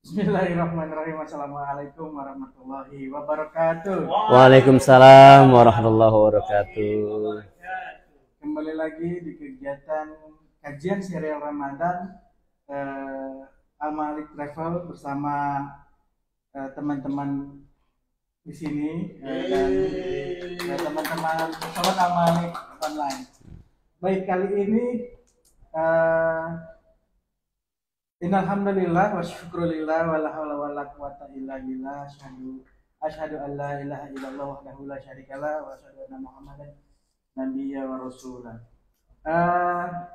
Bismillahirrahmanirrahim. Assalamualaikum warahmatullahi wabarakatuh. Waalaikumsalam warahmatullahi wabarakatuh. Kembali lagi di kegiatan kajian serial Ramadan Al-Malik Travel bersama teman-teman di sini dan teman-teman pesawat Al-Malik online. Baik, kali ini innalhamdulillah wa syukrulillah wa la haula wa la quwata illa billah asyhadu an la ilaha illallah wahdahu la syarikalah wa asyhadu anna muhammadan nabiyya wa rasulah.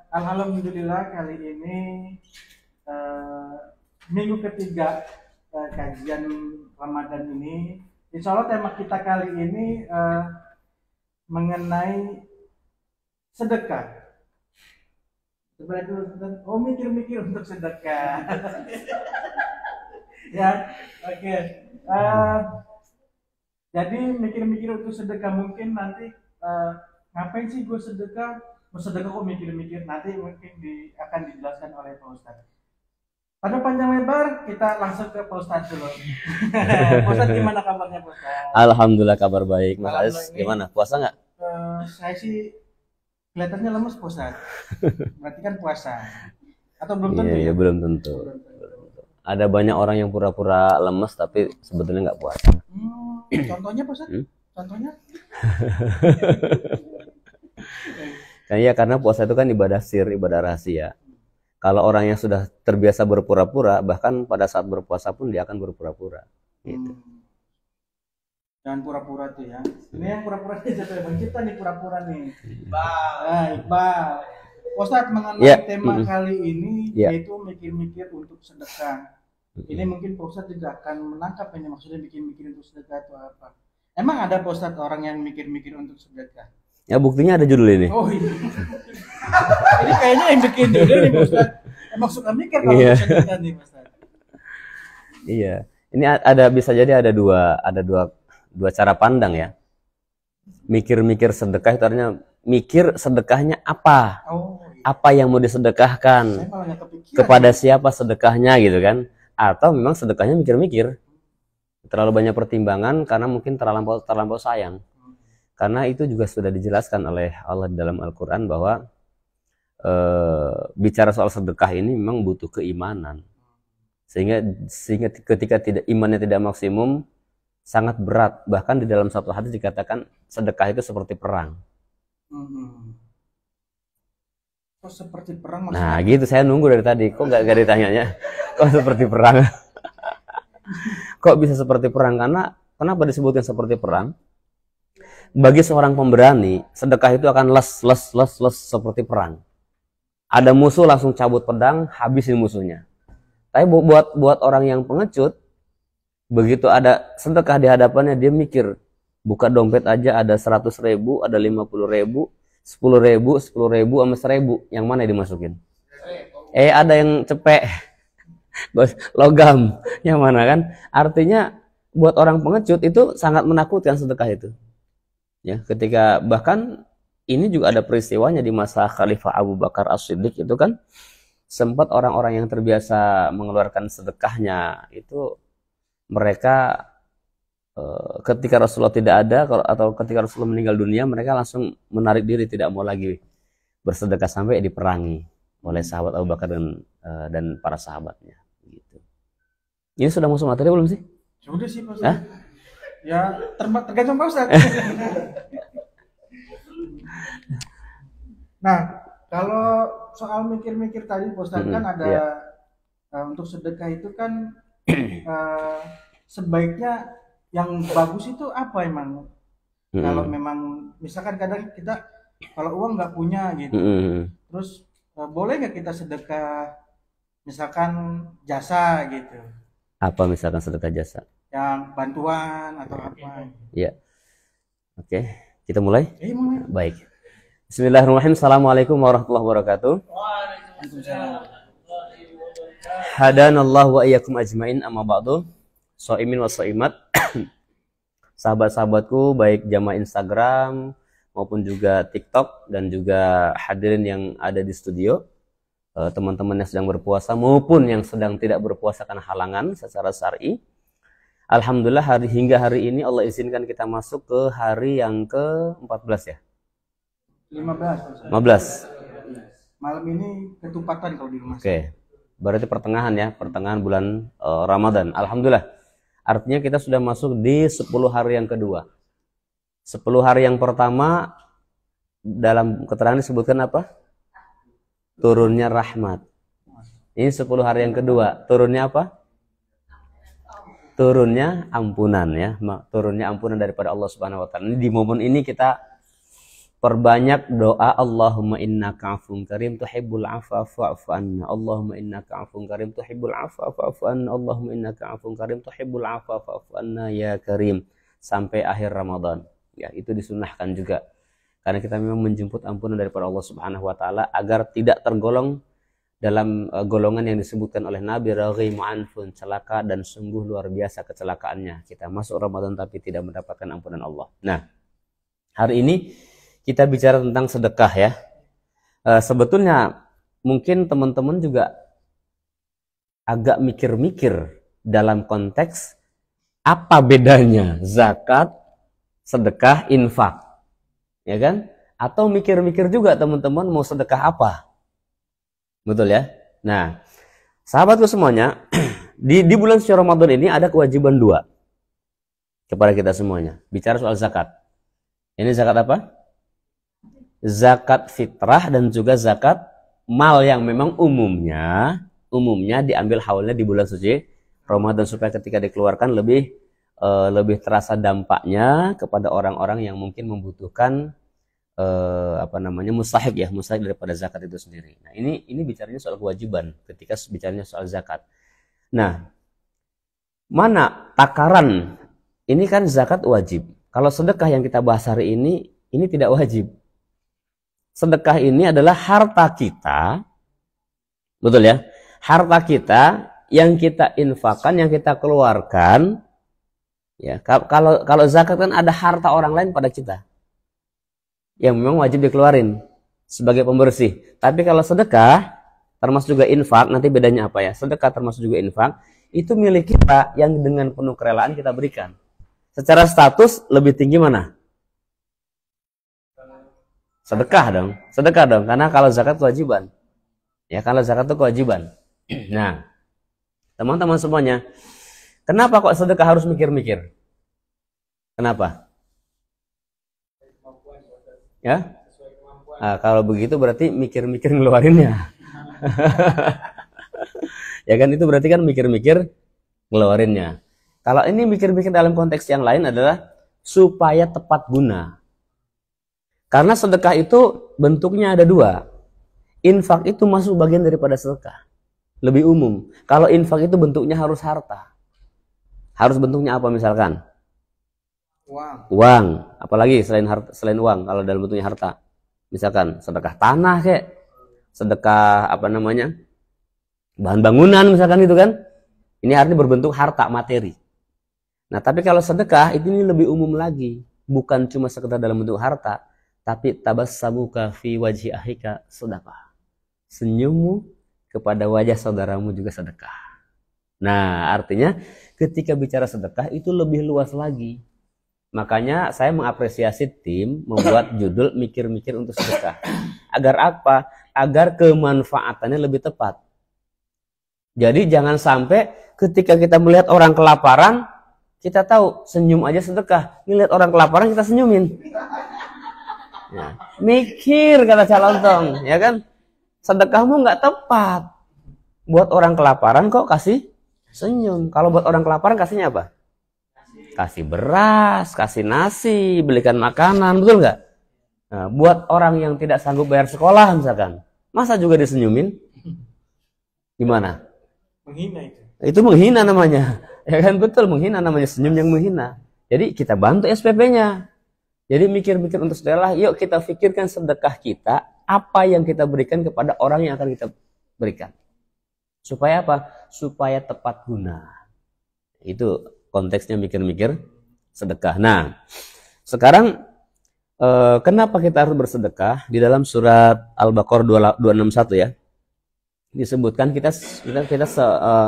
Alhamdulillah kali ini minggu ketiga kajian Ramadan ini. Insya Allah tema kita kali ini mengenai sedekah. Mikir-mikir untuk sedekah. Ya, oke. Jadi mikir-mikir untuk sedekah, mungkin nanti ngapain sih gue sedekah? Mau sedekah kok mikir-mikir? Nanti mungkin akan dijelaskan oleh Pak Ustadz. Pada panjang lebar, kita langsung ke Pak Ustadz dulu. Pak Ustadz, gimana kabarnya Pak Ustadz? Alhamdulillah, kabar baik. Mas Ais, gimana? Puasa nggak? Saya sih kelihatannya lemes, Pak Ustadz. Berarti kan puasa. Atau belum tentu? Iya, belum tentu. Ada banyak orang yang pura-pura lemes tapi sebetulnya nggak puasa. Contohnya Pak Ustadz? Contohnya? Karena puasa itu kan ibadah sir, ibadah rahasia. Kalau orang yang sudah terbiasa berpura-pura, bahkan pada saat berpuasa pun dia akan berpura-pura. Gitu. Jangan pura-pura tuh ya. Ini yang pura-pura nih, jatuh Bang Cipta nih pura-pura nih. Iqbal. Ustadz, mengenai tema kali ini yaitu mikir-mikir untuk sedekah. Ini mungkin Pak Ustadz juga akan menangkap ini maksudnya mikir-mikir untuk sedekah itu apa. Emang ada Pak Ustadz orang yang mikir-mikir untuk sedekah? Ya, buktinya ada judul ini. Oh iya. Ini kayaknya yang bikin judul nih Pak Ustadz. Emang suka mikir kalau sedekah nih Pak Ustadz. Iya. Ini bisa jadi ada dua cara pandang ya. Mikir-mikir sedekah itu artinya mikir sedekahnya apa? Apa yang mau disedekahkan? Kepada siapa sedekahnya gitu kan? Atau memang sedekahnya mikir-mikir. Terlalu banyak pertimbangan karena mungkin terlampau sayang. Karena itu juga sudah dijelaskan oleh Allah dalam Al-Qur'an bahwa bicara soal sedekah ini memang butuh keimanan. Sehingga ketika imannya tidak maksimum, sangat berat. Bahkan di dalam satu hadis dikatakan sedekah itu seperti perang. Kok seperti perang maksudnya? Nah gitu, saya nunggu dari tadi. Kok nggak ditanyanya? Kok seperti perang? Kok bisa seperti perang? Kenapa disebutkan seperti perang? Bagi seorang pemberani, sedekah itu akan les seperti perang. Ada musuh langsung cabut pedang, habisin musuhnya. Tapi buat orang yang pengecut, begitu ada sedekah di hadapannya, dia mikir, buka dompet aja ada 100.000, ada 50.000, 10.000, 10.000 sama 1.000, yang mana dimasukin? Ada yang cepek, logam, yang mana kan? Artinya buat orang pengecut itu sangat menakutkan sedekah itu. Ya, ketika bahkan ini juga ada peristiwanya di masa Khalifah Abu Bakar As-Siddiq itu kan, sempat orang-orang yang terbiasa mengeluarkan sedekahnya itu mereka ketika Rasulullah tidak ada atau ketika Rasulullah meninggal dunia, mereka langsung menarik diri, tidak mau lagi bersedekah sampai diperangi oleh sahabat Abu Bakar dan para sahabatnya. Gitu. Ini sudah masuk materi belum sih? Sudah sih Pak Ustadz. Ya tergantung Pak Ustadz. Nah, kalau soal mikir-mikir tadi Pak Ustadz kan ada untuk sedekah itu kan sebaiknya yang bagus itu apa emang? Kalau memang misalkan kadang kita kalau uang nggak punya gitu, terus boleh nggak kita sedekah misalkan jasa gitu? Apa misalkan sedekah jasa? Yang bantuan atau apa? Ya, oke, kita mulai. Mulai. Baik. Bismillahirrahmanirrahim. Assalamualaikum warahmatullahi wabarakatuh. Waalaikumsalam. Hadanallahu wa iyyakum ajmain, amma ba'du. Shaimin wa shaimat. Sahabat-sahabatku baik jamaah Instagram maupun juga TikTok dan juga hadirin yang ada di studio. teman-teman yang sedang berpuasa maupun yang sedang tidak berpuasa karena halangan secara syar'i. Alhamdulillah hingga hari ini Allah izinkan kita masuk ke hari yang ke-14 ya. 15. 15. Malam ini ketupatan kalau di rumah. Oke. Berarti pertengahan ya, pertengahan bulan Ramadan. Alhamdulillah. Artinya kita sudah masuk di 10 hari yang kedua. 10 hari yang pertama dalam keterangan disebutkan apa? Turunnya rahmat. Ini 10 hari yang kedua, turunnya apa? Turunnya ampunan ya, turunnya ampunan daripada Allah Subhanahu wa taala. Di momen ini kita perbanyak doa, Allahumma innaka afun karim tuhibbul afwa fa'fu anna. Allahumma innaka afun karim tuhibbul afwa fa'fu anna. Allahumma innaka afun karim tuhibbul afwa fa'fu anna ya karim, sampai akhir Ramadan. Ya, itu disunahkan juga. Karena kita memang menjemput ampunan daripada Allah Subhanahu wa taala agar tidak tergolong dalam golongan yang disebutkan oleh Nabi, raghimu anfun, celaka dan sungguh luar biasa kecelakaannya. Kita masuk Ramadan tapi tidak mendapatkan ampunan Allah. Nah, hari ini kita bicara tentang sedekah ya. Sebetulnya mungkin teman-teman juga agak mikir-mikir dalam konteks apa bedanya zakat, sedekah, infak. Ya kan? Atau mikir-mikir juga teman-teman mau sedekah apa? Betul ya? Nah, sahabatku semuanya, di bulan suci Ramadan ini ada kewajiban dua kepada kita semuanya. Bicara soal zakat. Ini zakat apa? Zakat fitrah dan juga zakat mal yang memang umumnya diambil haulnya di bulan suci Ramadan supaya ketika dikeluarkan lebih terasa dampaknya kepada orang-orang yang mungkin membutuhkan mustahik daripada zakat itu sendiri. Nah, ini bicaranya soal kewajiban ketika bicaranya soal zakat. Nah, mana takaran? Ini kan zakat wajib. Kalau sedekah yang kita bahas hari ini tidak wajib. Sedekah ini adalah harta kita. Betul ya? Harta kita yang kita infakkan, yang kita keluarkan. Ya, kalau zakat kan ada harta orang lain pada kita yang memang wajib dikeluarin sebagai pembersih. Tapi kalau sedekah termasuk juga infak, nanti bedanya apa ya? Sedekah termasuk juga infak, itu milik kita yang dengan penuh kerelaan kita berikan. Secara status lebih tinggi mana? Sedekah dong, karena kalau zakat kewajiban. Ya, kalau zakat itu kewajiban. Nah, teman-teman semuanya, kenapa kok sedekah harus mikir-mikir? Kenapa? Ya, nah, kalau begitu berarti mikir-mikir ngeluarinnya. Ya kan, itu berarti kan mikir-mikir ngeluarinnya. Kalau ini mikir-mikir dalam konteks yang lain adalah supaya tepat guna. Karena sedekah itu bentuknya ada dua. Infak itu masuk bagian daripada sedekah, lebih umum. Kalau infak itu bentuknya harus harta. Harus bentuknya apa misalkan? Uang. Apalagi selain uang kalau dalam bentuknya harta. Misalkan sedekah tanah kayak, sedekah bahan bangunan misalkan gitu kan. Ini artinya berbentuk harta materi. Nah, tapi kalau sedekah ini lebih umum lagi, bukan cuma sekedar dalam bentuk harta, tapi tabassamuka fi wajhi akhika sedekah. Senyummu kepada wajah saudaramu juga sedekah. Nah, artinya ketika bicara sedekah itu lebih luas lagi. Makanya saya mengapresiasi tim membuat judul mikir-mikir untuk sedekah. Agar apa? Agar kemanfaatannya lebih tepat. Jadi jangan sampai ketika kita melihat orang kelaparan, kita tahu senyum aja sedekah. Melihat orang kelaparan kita senyumin. Ya. Mikir kata Calontong, ya kan? Sedekahmu nggak tepat. Buat orang kelaparan kok kasih senyum. Kalau buat orang kelaparan kasihnya apa? Kasih beras, kasih nasi, belikan makanan, betul nggak? Nah, buat orang yang tidak sanggup bayar sekolah misalkan, masa juga disenyumin? Gimana? Menghina itu. Itu menghina namanya. Ya kan, betul, menghina namanya, senyum yang menghina. Jadi kita bantu SPP-nya. Jadi mikir-mikir untuk sedekah, yuk kita pikirkan sedekah kita, apa yang kita berikan kepada orang yang akan kita berikan. Supaya apa? Supaya tepat guna. Itu konteksnya mikir-mikir sedekah. Nah, sekarang kenapa kita harus bersedekah? Di dalam surat Al-Baqarah 261 ya. disebutkan kita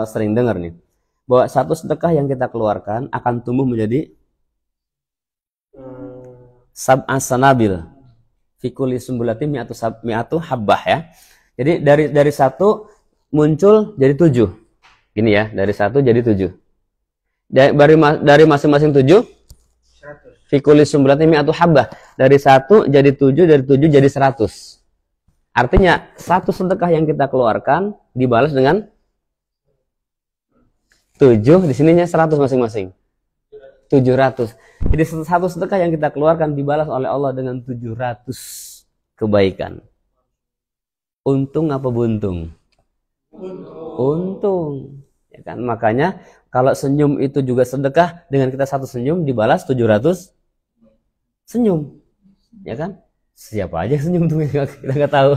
sering dengar nih bahwa satu sedekah yang kita keluarkan akan tumbuh menjadi sab'a sanabil fi kulli sumbulatin mi'atu habbah ya. Jadi dari satu muncul jadi 7. Gini ya, dari 1 jadi 7. Dari masing-masing 7 fi kulli sumbulatin mi'atu habbah. Dari 1 jadi 7, dari 7 jadi 100. Artinya satu sedekah yang kita keluarkan dibalas dengan 7, di sininya 100 masing-masing. 700. Jadi satu sedekah yang kita keluarkan dibalas oleh Allah dengan 700 kebaikan. Untung apa buntung? Untung. Ya kan? Makanya kalau senyum itu juga sedekah, dengan kita satu senyum dibalas 700 senyum. Ya kan? Siapa aja senyum tuh kita nggak tahu,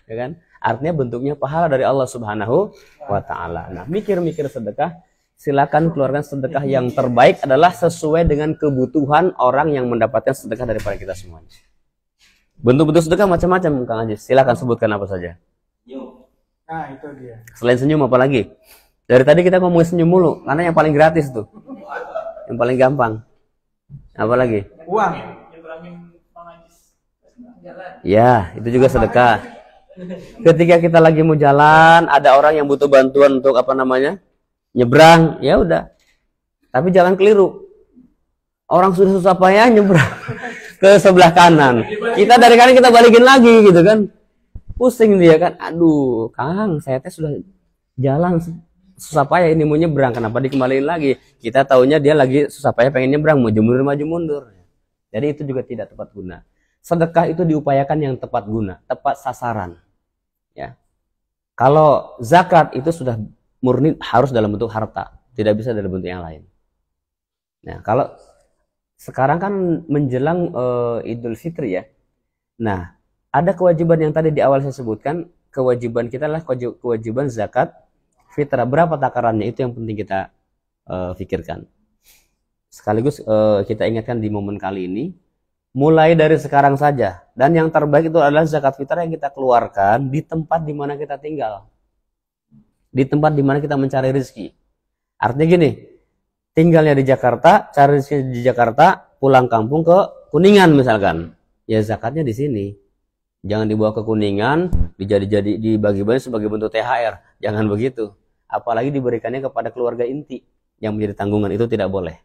ya kan? Artinya bentuknya pahala dari Allah Subhanahu wa taala. Nah, mikir-mikir sedekah, silakan keluarkan sedekah yang terbaik adalah sesuai dengan kebutuhan orang yang mendapatkan sedekah daripada kita semuanya. Bentuk-bentuk sedekah macam-macam, Kang Ajis. Silakan sebutkan apa saja. Nah, itu dia. Selain senyum apa lagi? Dari tadi kita ngomongin senyum mulu, karena yang paling gratis tuh. Yang paling gampang. Apa lagi? Uang. Ya, itu juga sedekah. Ketika kita lagi mau jalan, ada orang yang butuh bantuan untuk apa namanya? Nyebrang, ya udah. Tapi jalan keliru. Orang sudah susah payah nyebrang ke sebelah kanan. Kita dari kanan kita balikin lagi gitu kan. Pusing dia kan. Aduh, Kang, saya teh sudah jalan susah payah ini mau nyebrang, kenapa dikembaliin lagi? Kita taunya dia lagi susah payah pengen nyebrang, maju mundur. Jadi itu juga tidak tepat guna. Sedekah itu diupayakan yang tepat guna, tepat sasaran. Ya. Kalau zakat itu sudah murni harus dalam bentuk harta, tidak bisa dalam bentuk yang lain. Nah, kalau sekarang kan menjelang Idul Fitri ya. Nah, ada kewajiban yang tadi di awal saya sebutkan, kewajiban kita adalah kewajiban zakat fitrah. Berapa takarannya itu yang penting kita pikirkan. Sekaligus kita ingatkan di momen kali ini, mulai dari sekarang saja. Dan yang terbaik itu adalah zakat fitrah yang kita keluarkan di tempat di mana kita tinggal. Di tempat di mana kita mencari rezeki. Artinya gini, tinggalnya di Jakarta, cari rezeki di Jakarta, pulang kampung ke Kuningan misalkan. Ya zakatnya di sini. Jangan dibawa ke Kuningan, dibagi-bagi sebagai bentuk THR. Jangan begitu. Apalagi diberikannya kepada keluarga inti yang menjadi tanggungan, itu tidak boleh.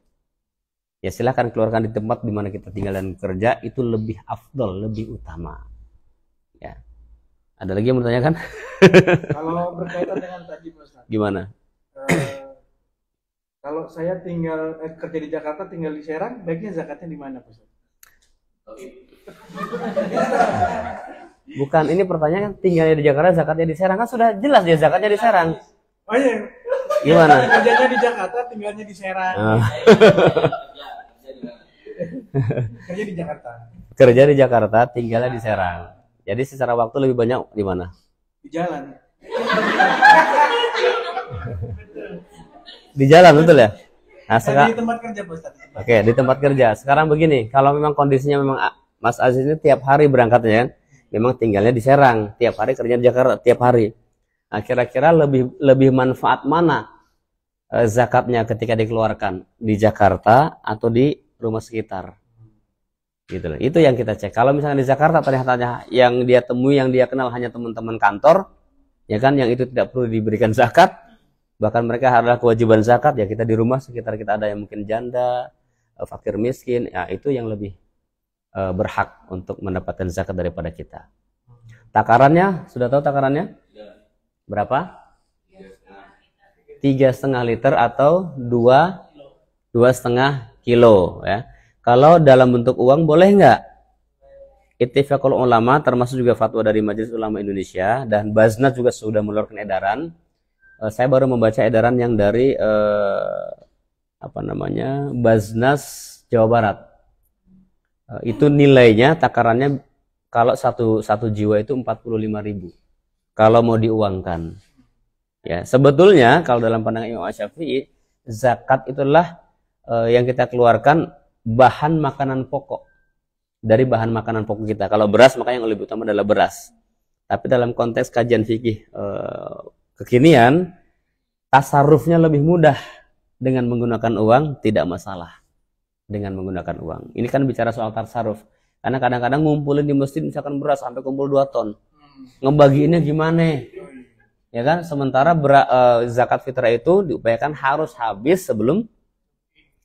Ya silakan keluarkan di tempat di mana kita tinggal dan kerja, itu lebih afdol, lebih utama. Ya. Ada lagi yang mau tanyakan? Kalau berkaitan dengan tadi Pak Ustaz. Gimana? Kalau saya tinggal kerja di Jakarta, tinggal di Serang, baiknya zakatnya di mana Pak Ustaz? Bukan, ini pertanyaan tinggalnya di Jakarta, zakatnya di Serang, kan sudah jelas dia zakatnya di Serang. Oh iya. Gimana? Kerjanya di Jakarta, tinggalnya di Serang. Kerja di Jakarta. Kerja di Jakarta, tinggalnya di Serang. Jadi secara waktu lebih banyak di mana? Di jalan. Di jalan betul ya? Nah, Di tempat kerja Pak Ustaz. Oke, di tempat kerja. Sekarang begini, kalau memang kondisinya memang Mas Aziz ini tiap hari berangkatnya kan, memang tinggalnya di Serang, tiap hari kerja di Jakarta, tiap hari. Nah, kira-kira lebih manfaat mana zakatnya ketika dikeluarkan di Jakarta atau di rumah sekitar? Gitu loh. Itu yang kita cek. Kalau misalnya di Jakarta ternyata yang dia temui, yang dia kenal hanya teman-teman kantor, ya kan, yang itu tidak perlu diberikan zakat, bahkan mereka adalah kewajiban zakat, ya kita di rumah sekitar kita ada yang mungkin janda, fakir miskin, ya itu yang lebih berhak untuk mendapatkan zakat daripada kita. Takarannya, sudah tahu takarannya? Berapa? 3,5 liter atau 2,5 kilo ya. Kalau dalam bentuk uang boleh nggak? Ittifaqul ulama, termasuk juga fatwa dari Majelis Ulama Indonesia dan Basnas juga sudah mengeluarkan edaran. Saya baru membaca edaran yang dari Basnas Jawa Barat. Itu nilainya takarannya kalau satu jiwa itu 45.000. Kalau mau diuangkan. Ya, sebetulnya kalau dalam pandangan Imam Syafi'i, zakat itulah yang kita keluarkan bahan makanan pokok. Dari bahan makanan pokok kita. Kalau beras, maka yang lebih utama adalah beras. Tapi dalam konteks kajian fikih kekinian tasarrufnya lebih mudah dengan menggunakan uang, tidak masalah dengan menggunakan uang. Ini kan bicara soal tasarruf. Karena kadang-kadang ngumpulin di masjid misalkan beras sampai kumpul 2 ton. Ngebagiinnya gimana? Ya kan? Sementara zakat fitrah itu diupayakan harus habis sebelum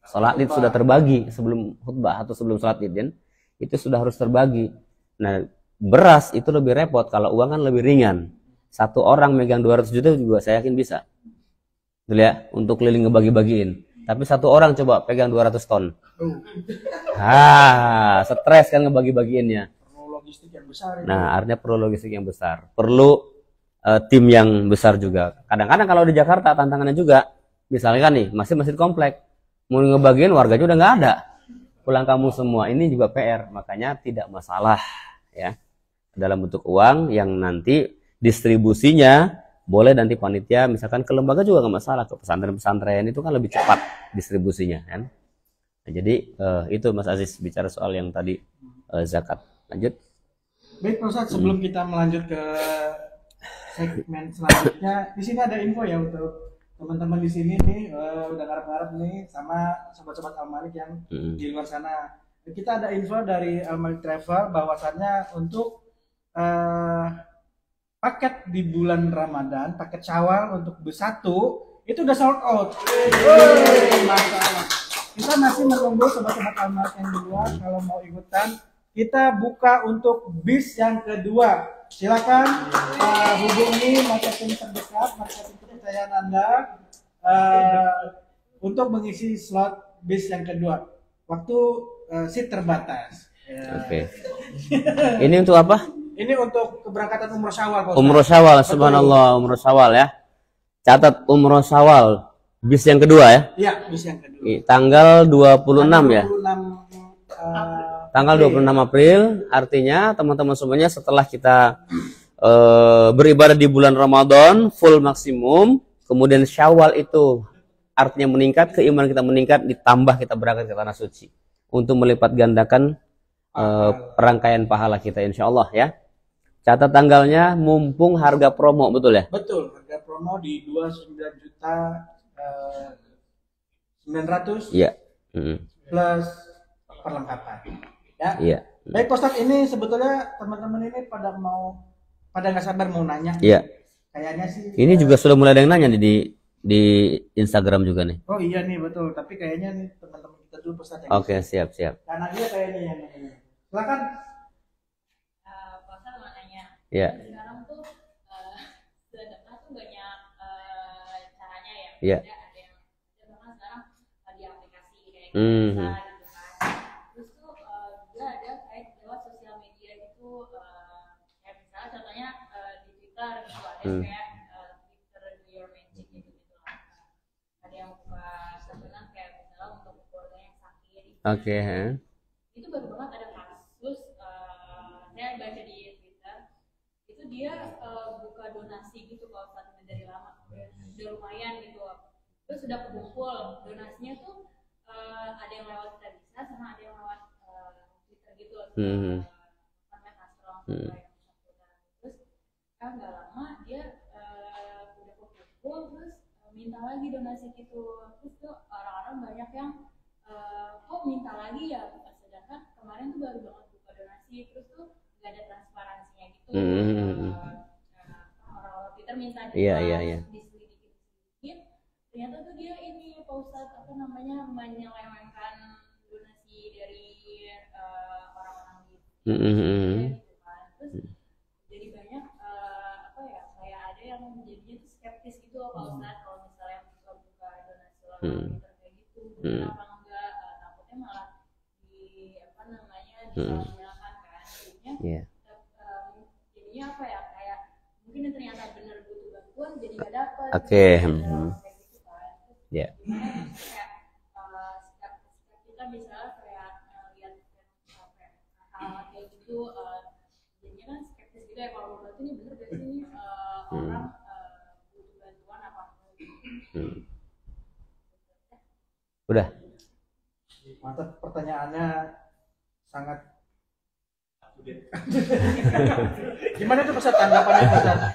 sholat id sudah terbagi, sebelum khutbah atau sebelum sholat id, itu sudah harus terbagi. Nah, beras itu lebih repot, kalau uang kan lebih ringan. Satu orang megang 200 juta juga saya yakin bisa. Betul ya, untuk keliling ngebagi-bagiin. Tapi satu orang coba pegang 200 ton. Stres kan ngebagi-bagiinnya. Perlu logistik yang besar. Nah, artinya perlu logistik yang besar. Perlu tim yang besar juga. Kadang-kadang kalau di Jakarta tantangannya juga, misalnya kan nih, masjid komplek. Mau ngebagiin warganya udah nggak ada. Pulang kamu semua. Ini juga PR. Makanya tidak masalah ya. Dalam bentuk uang yang nanti distribusinya boleh nanti panitia misalkan ke lembaga juga nggak masalah, ke pesantren-pesantren itu kan lebih cepat distribusinya kan. Nah, jadi itu Mas Aziz bicara soal yang tadi zakat. Lanjut. Baik Pak Ustadz, sebelum kita melanjut ke segmen selanjutnya, di sini ada info ya untuk teman-teman di sini nih udah ngarep-ngarep nih sama sobat-sobat Al-Malik yang di luar sana. Kita ada info dari Al-Malik Travel bahwasannya untuk paket di bulan Ramadan, paket Syawal untuk B1 itu udah sold out. Masalah. Kita masih menunggu sobat-sobat Al-Malik yang di luar kalau mau ikutan. Kita buka untuk bis yang kedua. Silakan hubungi marketing terdekat, marketing kepercayaan Anda untuk mengisi slot bis yang kedua. Waktu seat terbatas. Oke. Ini untuk apa? Ini untuk keberangkatan umroh Syawal. Umroh Syawal, subhanallah, umroh Syawal ya. Catat umroh Syawal, bis yang kedua ya. Iya, bis yang kedua. Tanggal 26 ya. Tanggal 26 April. April, artinya teman-teman semuanya setelah kita beribadah di bulan Ramadan full maksimum, kemudian Syawal itu artinya meningkat, keimanan kita meningkat, ditambah kita berangkat ke tanah suci untuk melipat gandakan rangkaian pahala kita insya Allah ya. Catat tanggalnya mumpung harga promo, betul ya? Betul, harga promo di 29.900.000 Iya. plus perlengkapan. Ya. Iya. Baik Pak Ustadz, ini sebetulnya teman-teman ini pada nggak sabar mau nanya. Iya. Kayaknya sih. Ini juga sudah mulai ada yang nanya di Instagram juga nih. Oh iya nih betul, tapi kayaknya nih teman-teman kita dulu Pak Ustadz. Oke, siap. Karena dia kayaknya yang nanya. Silakan. Pak Ustadz mau nanya. Iya. Sekarang tuh sudah daftar tuh banyak caranya ya. Iya. Ada yang bahkan sekarang di aplikasi kayak gitu gitu kan. Terus tuh juga ada kayak lewat sosial media itu kayak misalnya contohnya di Twitter gitu ada kayak Twitter Do Your Magic gitu lah. Ada yang buka sebenarnya kayak misalnya untuk keluarga yang sakit. Oke. Itu baru banget ada kasus saya baca di Twitter itu dia buka donasi gitu kalau saat dari lama udah lumayan gitu terus sudah kumpul donasinya tuh ada yang lewat Bisa sama ada yang lewat Twitter gitu namanya Castro terus kan nggak lama dia udah kumpul terus minta lagi donasi gitu terus tuh orang-orang banyak yang kok minta lagi ya sedangkan kemarin tuh baru banget buka donasi terus tuh nggak ada transparansinya gitu orang-orang Twitter minta diselidikin ternyata tuh dia ini Pak Ustadz apa namanya menyelewengkan donasi dari orang-orang gitu kan terus jadi banyak apa ya kayak ada yang jadinya tuh skeptis gitu Pak Ustadz kalau misalnya buka donasi orang Twitter kayak gitu kenapa enggak takutnya malah di apa namanya disalahgunakan kan jadinya apa ya kayak mungkin yang ternyata benar butuh bantuan jadi nggak dapat kayak gitu kan kayak kita misalnya kayak lihat hal kayak gitu jadinya kan skeptis gitu ya kalau berarti ini benar gak sih orang butuh bantuan apa Udah. Mantap, pertanyaannya sangat gimana tuh Pak Ustadz tanggapannya Pak Ustadz?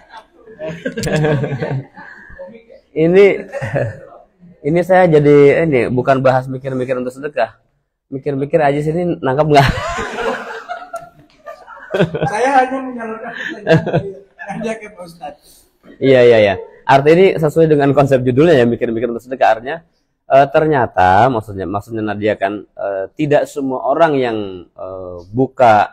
Ini saya jadi ini bukan bahas mikir-mikir untuk sedekah. Mikir-mikir aja sini nangkap nggak? Saya hanya menyalurkan pertanyaan ke Pak Ustadz. Iya. Arti ini sesuai dengan konsep judulnya ya, mikir-mikir untuk sedekah. Artinya ternyata maksudnya Nadia kan tidak semua orang yang buka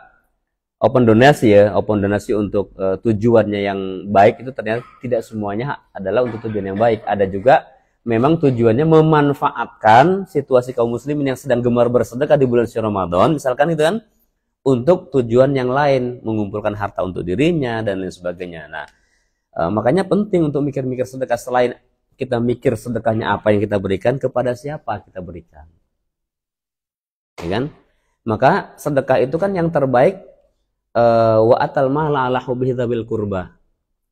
open donasi untuk tujuannya yang baik itu ternyata tidak semuanya adalah untuk tujuan yang baik. Ada juga memang tujuannya memanfaatkan situasi kaum muslimin yang sedang gemar bersedekah di bulan suci Ramadan, misalkan itu kan, untuk tujuan yang lain, mengumpulkan harta untuk dirinya dan lain sebagainya. Nah, makanya penting untuk mikir-mikir sedekah. Selain kita mikir sedekahnya apa yang kita berikan, kepada siapa kita berikan, ya kan? Maka sedekah itu kan yang terbaik, wa atal mala ala hubbihi dzil qurba,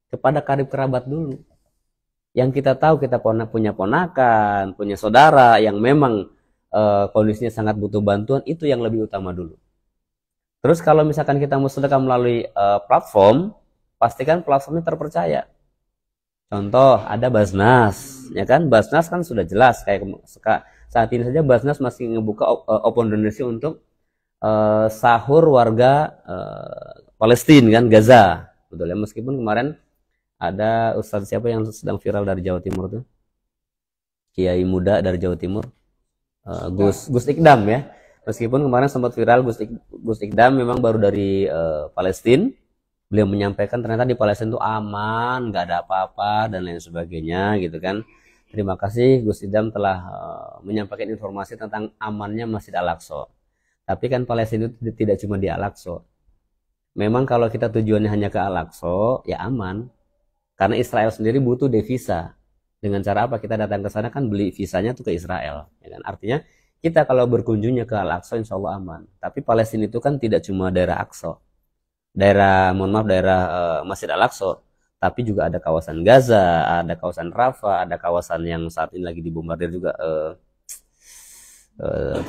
kepada karib kerabat dulu. Yang kita tahu kita punya ponakan, punya saudara yang memang kondisinya sangat butuh bantuan, itu yang lebih utama dulu. Terus kalau misalkan kita mau sedekah melalui platform, pastikan platformnya terpercaya. Contoh, ada Basnas, ya kan? Basnas kan sudah jelas, kayak saat ini saja Basnas masih ngebuka open donasi untuk sahur warga Palestina kan, Gaza, betul ya. Meskipun kemarin ada Ustadz siapa yang sedang viral dari Jawa Timur tuh, Kiai muda dari Jawa Timur, Gus Ikdam ya. Meskipun kemarin sempat viral Gus Ikdam memang baru dari Palestina, beliau menyampaikan ternyata di Palestina itu aman, nggak ada apa-apa dan lain sebagainya gitu kan. Terima kasih Gus Ikdam telah menyampaikan informasi tentang amannya Masjid Al-Aqsa. Tapi kan Palestina itu tidak cuma di Al-Aqsa. Memang kalau kita tujuannya hanya ke Al-Aqsa, ya aman. Karena Israel sendiri butuh devisa. Dengan cara apa? Kita datang ke sana kan beli visanya tuh ke Israel. Ya kan? Artinya kita kalau berkunjungnya ke Al-Aqsa insya Allah aman. Tapi Palestina itu kan tidak cuma daerah Aqsa. Daerah Masjid Al-Aqsa. Tapi juga ada kawasan Gaza, ada kawasan Rafah, ada kawasan yang saat ini lagi dibombardir juga.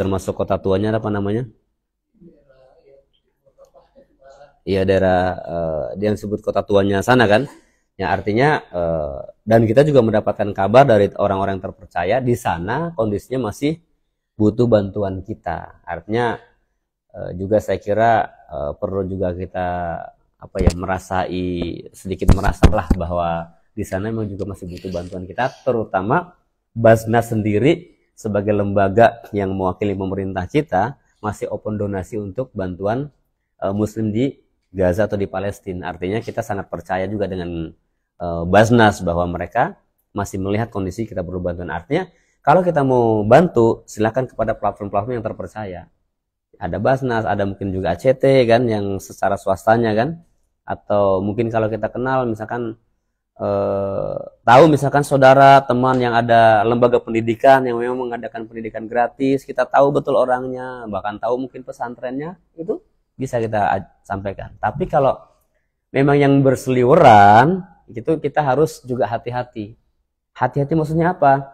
Termasuk kota tuanya apa namanya? Iya, daerah yang disebut kota tuanya sana kan. Ya artinya dan kita juga mendapatkan kabar dari orang-orang terpercaya di sana kondisinya masih butuh bantuan kita. Artinya juga saya kira perlu juga kita sedikit merasalah bahwa di sana memang juga masih butuh bantuan kita, terutama Basnas sendiri sebagai lembaga yang mewakili pemerintah kita masih open donasi untuk bantuan muslim di Gaza atau di Palestina. Artinya kita sangat percaya juga dengan Basnas bahwa mereka masih melihat kondisi kita perlu bantuan. Artinya kalau kita mau bantu silakan kepada platform-platform yang terpercaya. Ada Basnas, ada mungkin juga ACT kan yang secara swastanya kan, atau mungkin kalau kita kenal misalkan tahu misalkan saudara teman yang ada lembaga pendidikan yang memang mengadakan pendidikan gratis, kita tahu betul orangnya, bahkan tahu mungkin pesantrennya, itu bisa kita sampaikan. Tapi kalau memang yang berseliweran itu kita harus juga hati-hati. Hati-hati maksudnya apa?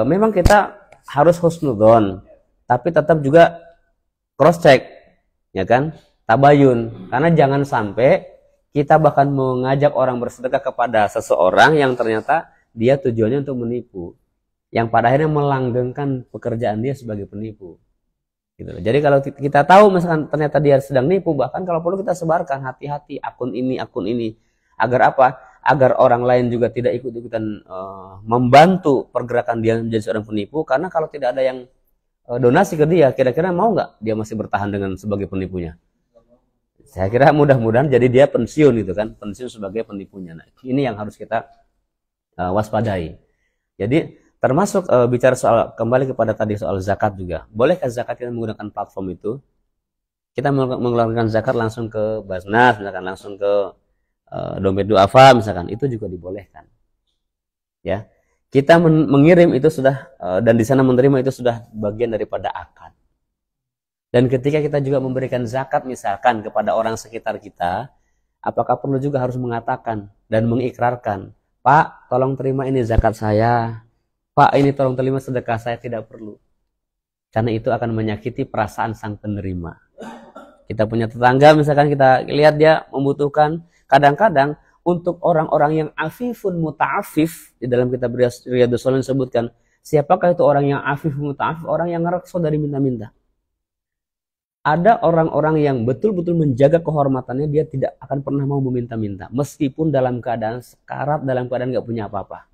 Memang kita harus husnudzon, tapi tetap juga cross check, ya kan? Tabayun, karena jangan sampai kita bahkan mengajak orang bersedekah kepada seseorang yang ternyata dia tujuannya untuk menipu, yang pada akhirnya melanggengkan pekerjaan dia sebagai penipu. Gitu. Jadi kalau kita tahu misalkan ternyata dia sedang nipu, bahkan kalau perlu kita sebarkan, hati-hati akun ini, agar apa? Agar orang lain juga tidak ikut-ikutan membantu pergerakan dia menjadi seorang penipu. Karena kalau tidak ada yang donasi ke dia, kira-kira mau nggak dia masih bertahan dengan sebagai penipunya? Saya kira mudah-mudahan jadi dia pensiun gitu kan, pensiun sebagai penipunya. Nah, ini yang harus kita waspadai. Jadi termasuk bicara soal, kembali kepada tadi soal zakat juga. Bolehkah zakat kita menggunakan platform itu? Kita mengeluarkan zakat langsung ke Basnas, misalkan langsung ke dompet duafa misalkan, itu juga dibolehkan. Ya, kita mengirim itu sudah dan di sana menerima itu sudah bagian daripada akad. Dan ketika kita juga memberikan zakat misalkan kepada orang sekitar kita, apakah perlu juga harus mengatakan dan mengikrarkan, Pak, tolong terima ini zakat saya. Pak, ini tolong terima sedekah saya? Tidak perlu. Karena itu akan menyakiti perasaan sang penerima. Kita punya tetangga misalkan kita lihat dia membutuhkan, kadang-kadang untuk orang-orang yang afifun muta'afif, di dalam kitab Riyadhus Shalihin disebutkan, siapakah itu orang yang afif muta'afif? Orang yang ngerekso dari minta-minta. Ada orang-orang yang betul-betul menjaga kehormatannya, dia tidak akan pernah mau meminta-minta, meskipun dalam keadaan sekarat, dalam keadaan nggak punya apa-apa.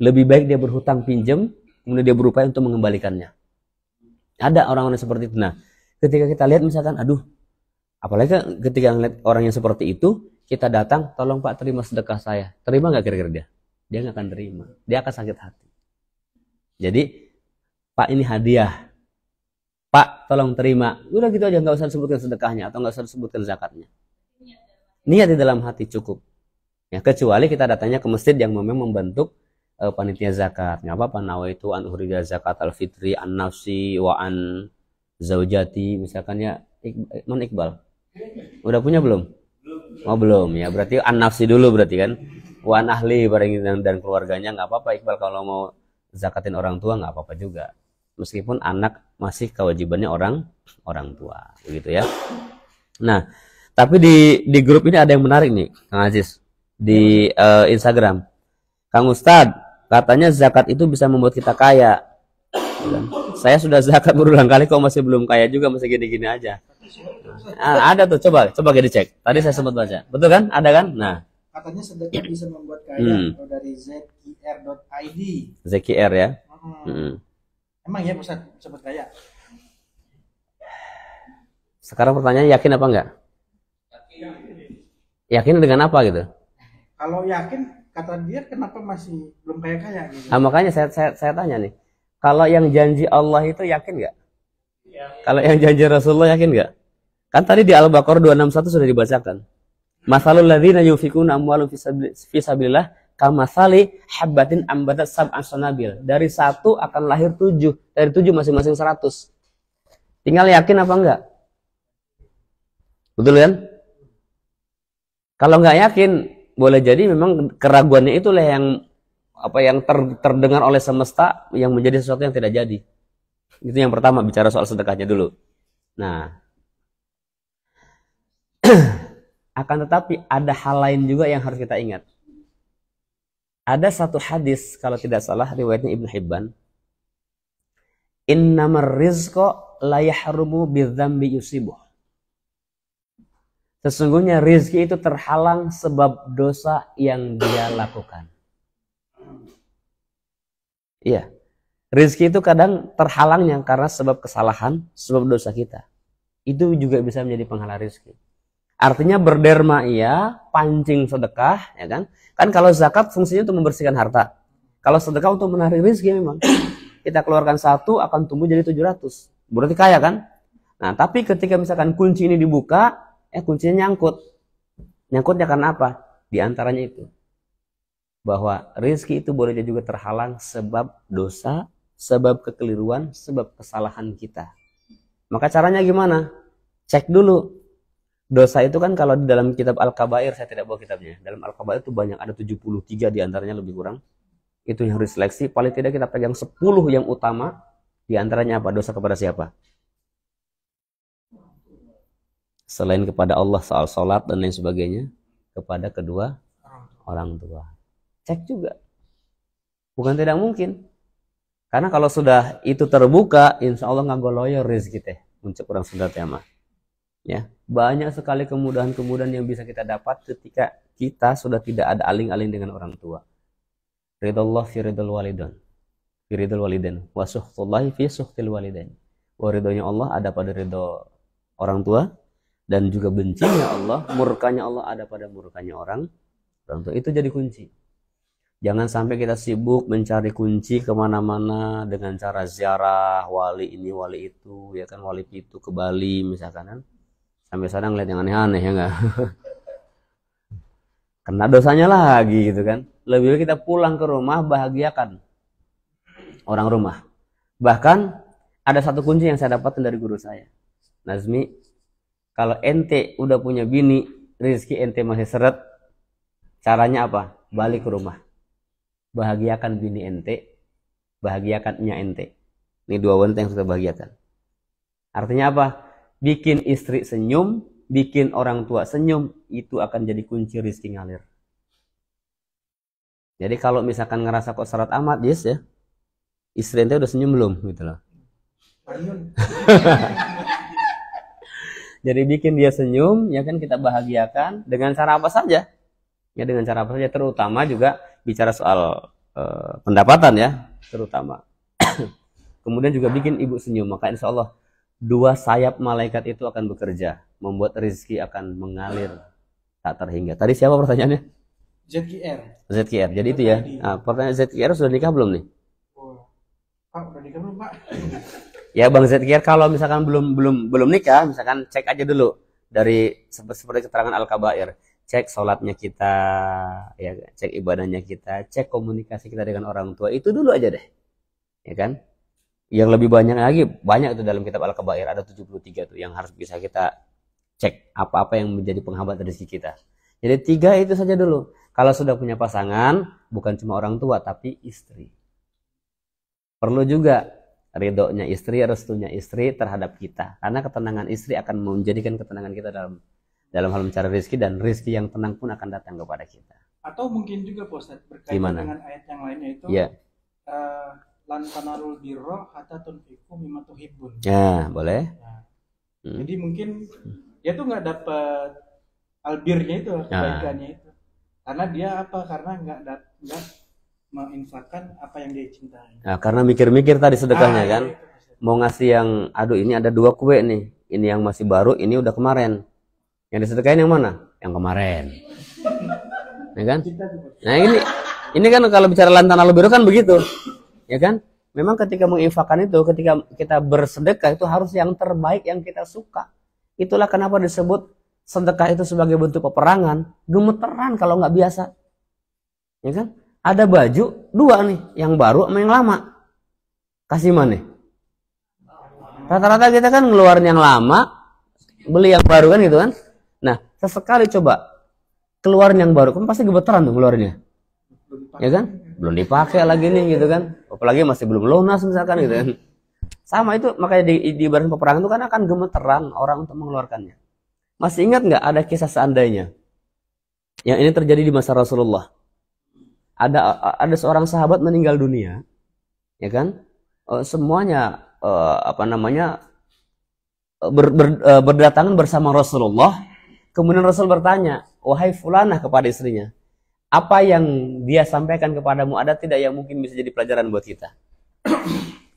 Lebih baik dia berhutang pinjam, kemudian dia berupaya untuk mengembalikannya. Ada orang-orang seperti itu. Nah, ketika kita lihat misalkan, aduh, apalagi ketika ngeliat orang yang seperti itu, kita datang, tolong Pak terima sedekah saya. Terima nggak kira-kira dia? Dia nggak akan terima. Dia akan sakit hati. Jadi, Pak ini hadiah. Pak tolong terima. Udah gitu aja, nggak usah disebutkan sedekahnya atau nggak usah disebutkan zakatnya. Niat di dalam hati cukup. Ya, kecuali kita datangnya ke masjid yang memang membentuk panitia zakat. Nggak apa-apa, nawaitu an ukhrija zakat al-fitri an nafsi wa an zaujati. Misalkan ya, non Iqbal. Udah punya belum? Oh belum ya, berarti an-nafsi dulu berarti kan. Wan ahli bareng dan keluarganya, nggak apa-apa Iqbal kalau mau zakatin orang tua nggak apa-apa juga. Meskipun anak masih kewajibannya orang tua, begitu ya. Nah, tapi di grup ini ada yang menarik nih, Kang Aziz, di Instagram. Kang Ustadz, katanya zakat itu bisa membuat kita kaya. Saya sudah zakat berulang kali kok masih belum kaya juga, masih gini-gini aja. Nah, ada tuh, coba kita dicek. Tadi saya sempat baca, betul kan? Ada kan? Nah, katanya sedekah bisa membuat kaya. Atau dari ZKR.id. ZKR ya. Emang ya Ustaz sempat kaya? Sekarang pertanyaannya, yakin apa enggak? Yakin dengan apa gitu? Kalau yakin, kata dia kenapa masih belum kaya-kaya gitu. Nah, makanya saya tanya nih. Kalau yang janji Allah itu yakin nggak? Kalau yang janji Rasulullah yakin nggak? Kan tadi di Al-Baqarah 261 sudah dibacakan. Masalul ladzina yunfikuna amwalahum fi sabilillah kamathali habbatin ambatat sab'an sanabil. Dari 1 akan lahir 7. Dari 7 masing-masing 100. Tinggal yakin apa enggak? Betul kan? Kalau nggak yakin, boleh jadi memang keraguannya itulah yang terdengar oleh semesta yang menjadi sesuatu yang tidak jadi. Itu yang pertama, bicara soal sedekahnya dulu. Nah, akan tetapi ada hal lain juga yang harus kita ingat. Ada satu hadis, kalau tidak salah riwayatnya Ibnu Hibban, innamar rizqa la yahrumu bidzambi yusibuh. Sesungguhnya rizki itu terhalang sebab dosa yang dia lakukan. Iya, rizki itu kadang terhalangnya karena sebab kesalahan, sebab dosa kita. Itu juga bisa menjadi penghalang rizki. Artinya berderma iya, pancing sedekah, ya kan? Kan kalau zakat fungsinya untuk membersihkan harta. Kalau sedekah untuk menarik rizki memang. Kita keluarkan 1 akan tumbuh jadi 700. Berarti kaya kan? Nah, tapi ketika misalkan kunci ini dibuka, kuncinya nyangkut. Nyangkutnya karena apa? Di antaranya itu. Bahwa rizki itu boleh juga terhalang sebab dosa, sebab kekeliruan, sebab kesalahan kita. Maka caranya gimana? Cek dulu. Dosa itu kan kalau di dalam kitab Al-Kabair, saya tidak bawa kitabnya. Dalam Al-Kabair itu banyak, ada 73 diantaranya lebih kurang. Itu yang harus seleksi. Paling tidak kita pegang 10 yang utama. Diantaranya apa? Dosa kepada siapa? Selain kepada Allah soal sholat dan lain sebagainya, kepada kedua orang tua. Cek juga. Bukan tidak mungkin. Karena kalau sudah itu terbuka, insya Allah nggak goloyo rezeki teh. Muncul orang Sunda tema. Ya, banyak sekali kemudahan-kemudahan yang bisa kita dapat ketika kita sudah tidak ada aling-aling dengan orang tua. Ridallah fi ridal walidain. Fi ridal walidain. Wa suhtullahi fi suhtil walidain. Wa ridhonya Allah ada pada ridho orang tua. Dan juga bencinya Allah, murkanya Allah ada pada murkanya orang tua. Itu jadi kunci. Jangan sampai kita sibuk mencari kunci kemana-mana dengan cara ziarah wali ini wali itu, ya kan, wali itu ke Bali misalkan kan. Sampai sana ngeliat yang aneh-aneh ya enggak. Kena dosanya lagi gitu kan. Lebih baik kita pulang ke rumah, bahagiakan orang rumah. Bahkan ada satu kunci yang saya dapatkan dari guru saya. Nazmi, kalau ente udah punya bini, rezeki ente masih seret, caranya apa? Balik ke rumah. Bahagiakan bini ente, bahagiakan nya ente. Ini 2 wanita yang sudah bahagiakan. Artinya apa? Bikin istri senyum, bikin orang tua senyum, itu akan jadi kunci rezeki ngalir. Jadi kalau misalkan ngerasa kok seret amat, Jis ya, istri ente udah senyum belum gitu loh. Jadi bikin dia senyum, ya kan, kita bahagiakan dengan cara apa saja. Ya dengan cara apa saja, terutama juga bicara soal pendapatan ya, terutama. Kemudian juga bikin ibu senyum, maka insya Allah dua sayap malaikat itu akan bekerja, membuat rezeki akan mengalir tak terhingga. Tadi siapa pertanyaannya? ZKR. ZKR. Jadi itu ya. Nah, pertanyaan ZKR sudah nikah belum nih? Pak, udah nikah belum, Pak? Ya Bang ZKR, kalau misalkan belum nikah, misalkan cek aja dulu dari seperti keterangan Al-Kabair. Cek sholatnya kita, ya, cek ibadahnya kita, cek komunikasi kita dengan orang tua, itu dulu aja deh, ya kan? Yang lebih banyak lagi, banyak itu dalam kitab Al-Kabair, ada 73 tuh yang harus bisa kita cek apa-apa yang menjadi penghambat rezeki kita. Jadi 3 itu saja dulu. Kalau sudah punya pasangan, bukan cuma orang tua, tapi istri. Perlu juga ridhonya istri, restunya istri terhadap kita, karena ketenangan istri akan menjadikan ketenangan kita dalam hal mencari rezeki, dan rezeki yang tenang pun akan datang kepada kita. Atau mungkin juga Ustaz berkaitan dengan ayat yang lainnya itu, lan tanalul birra hatta tunfiqu mimma tuhibbun. Ya, boleh. Jadi mungkin dia tuh nggak dapat albirnya itu, kebaikannya itu, karena dia apa? Karena nggak menginfakkan apa yang dia cintai. Nah, karena mikir-mikir tadi sedekahnya kan, mau ngasih yang, aduh ini ada 2 kue nih, ini yang masih baru, ini udah kemarin. Yang disedekahin yang mana? Yang kemarin. Ya kan? Nah ini kan kalau bicara lantana biru kan begitu. Ya kan? Memang ketika menginfakkan itu, ketika kita bersedekah itu harus yang terbaik yang kita suka. Itulah kenapa disebut sedekah itu sebagai bentuk peperangan. Gemeteran kalau nggak biasa. Ya kan? Ada baju 2 nih, yang baru sama yang lama. Kasih mana? Rata-rata kita kan ngeluarin yang lama, beli yang baru kan gitu kan. Nah, sesekali coba keluarin yang baru, kan pasti gemeteran tuh ngeluarinnya. Ya kan? Belum dipakai lagi nih gitu kan. Apalagi masih belum lunas misalkan gitu kan. Sama itu, makanya di ibarat peperangan itu kan akan gemeteran orang untuk mengeluarkannya. Masih ingat nggak ada kisah seandainya? Yang ini terjadi di masa Rasulullah. Ada seorang sahabat meninggal dunia, ya kan? Semuanya berdatangan bersama Rasulullah. Kemudian Rasul bertanya, wahai fulanah, kepada istrinya, apa yang dia sampaikan kepadamu ada tidak yang mungkin bisa jadi pelajaran buat kita?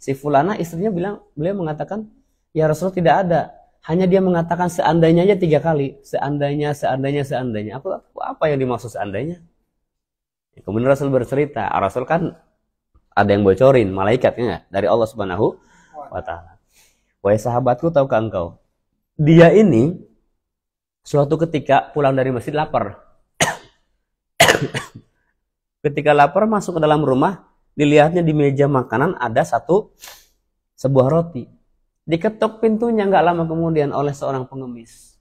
Si fulanah istrinya beliau mengatakan, ya Rasul tidak ada. Hanya dia mengatakan seandainya aja 3 kali. Seandainya. Apa yang dimaksud seandainya? Kemudian Rasul bercerita, Rasul kan ada yang bocorin, malaikatnya dari Allah Subhanahu wa Ta'ala. Wahai sahabatku, tahukah engkau, dia ini suatu ketika pulang dari masjid lapar. Ketika lapar masuk ke dalam rumah, dilihatnya di meja makanan ada sebuah roti. Diketuk pintunya nggak lama kemudian oleh seorang pengemis.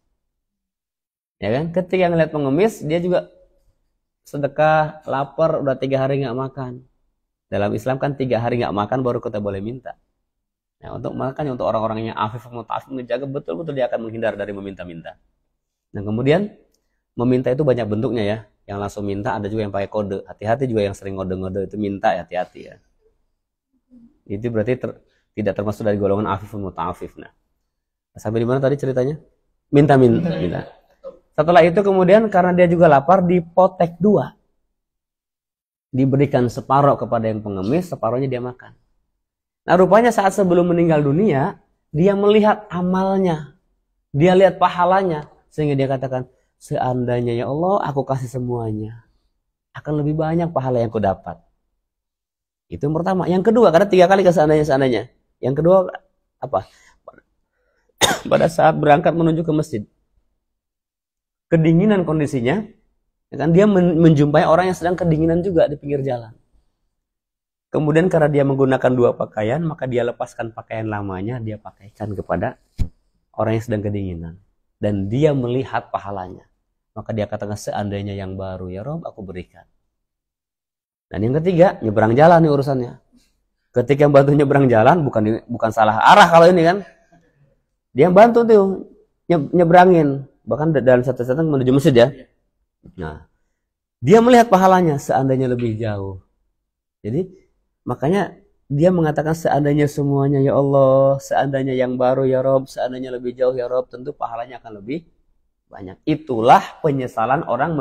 Ya kan? Ketika ngeliat pengemis, dia juga sedekah, lapar, udah 3 hari nggak makan. Dalam Islam kan 3 hari nggak makan baru kita boleh minta. Nah, untuk orang-orang yang afif muta'affif menjaga betul-betul dia akan menghindar dari meminta-minta. Nah, kemudian meminta itu banyak bentuknya ya. Yang langsung minta, ada juga yang pakai kode. Hati-hati juga yang sering ngode-ngode itu minta, ya hati-hati ya. Itu berarti tidak termasuk dari golongan afif muta'affif. Nah, sampai di mana tadi ceritanya? Minta. Setelah itu kemudian karena dia juga lapar, dipotek 2. Diberikan separuh kepada yang pengemis, separuhnya dia makan. Nah, rupanya saat sebelum meninggal dunia, dia melihat amalnya. Dia lihat pahalanya. Sehingga dia katakan, seandainya ya Allah aku kasih semuanya, akan lebih banyak pahala yang aku dapat. Itu yang pertama. Yang kedua, karena 3 kali ke seandainya. Yang kedua apa? Pada saat berangkat menuju ke masjid, kedinginan kondisinya, ya kan, dia menjumpai orang yang sedang kedinginan juga di pinggir jalan. Kemudian karena dia menggunakan 2 pakaian, maka dia lepaskan pakaian lamanya, dia pakaikan kepada orang yang sedang kedinginan. Dan dia melihat pahalanya. Maka dia katakan, seandainya yang baru ya Rob, aku berikan. Dan yang ketiga, nyebrang jalan nih urusannya. Ketika bantu nyebrang jalan, bukan salah arah kalau ini kan. Dia bantu tuh nyebrangin. Bahkan dalam satu menuju masjid ya. Nah, Dia melihat pahalanya seandainya lebih jauh. Jadi makanya dia mengatakan seandainya semuanya ya Allah, seandainya yang baru ya Rob, seandainya lebih jauh ya Rob, tentu pahalanya akan lebih banyak. Itulah penyesalan orang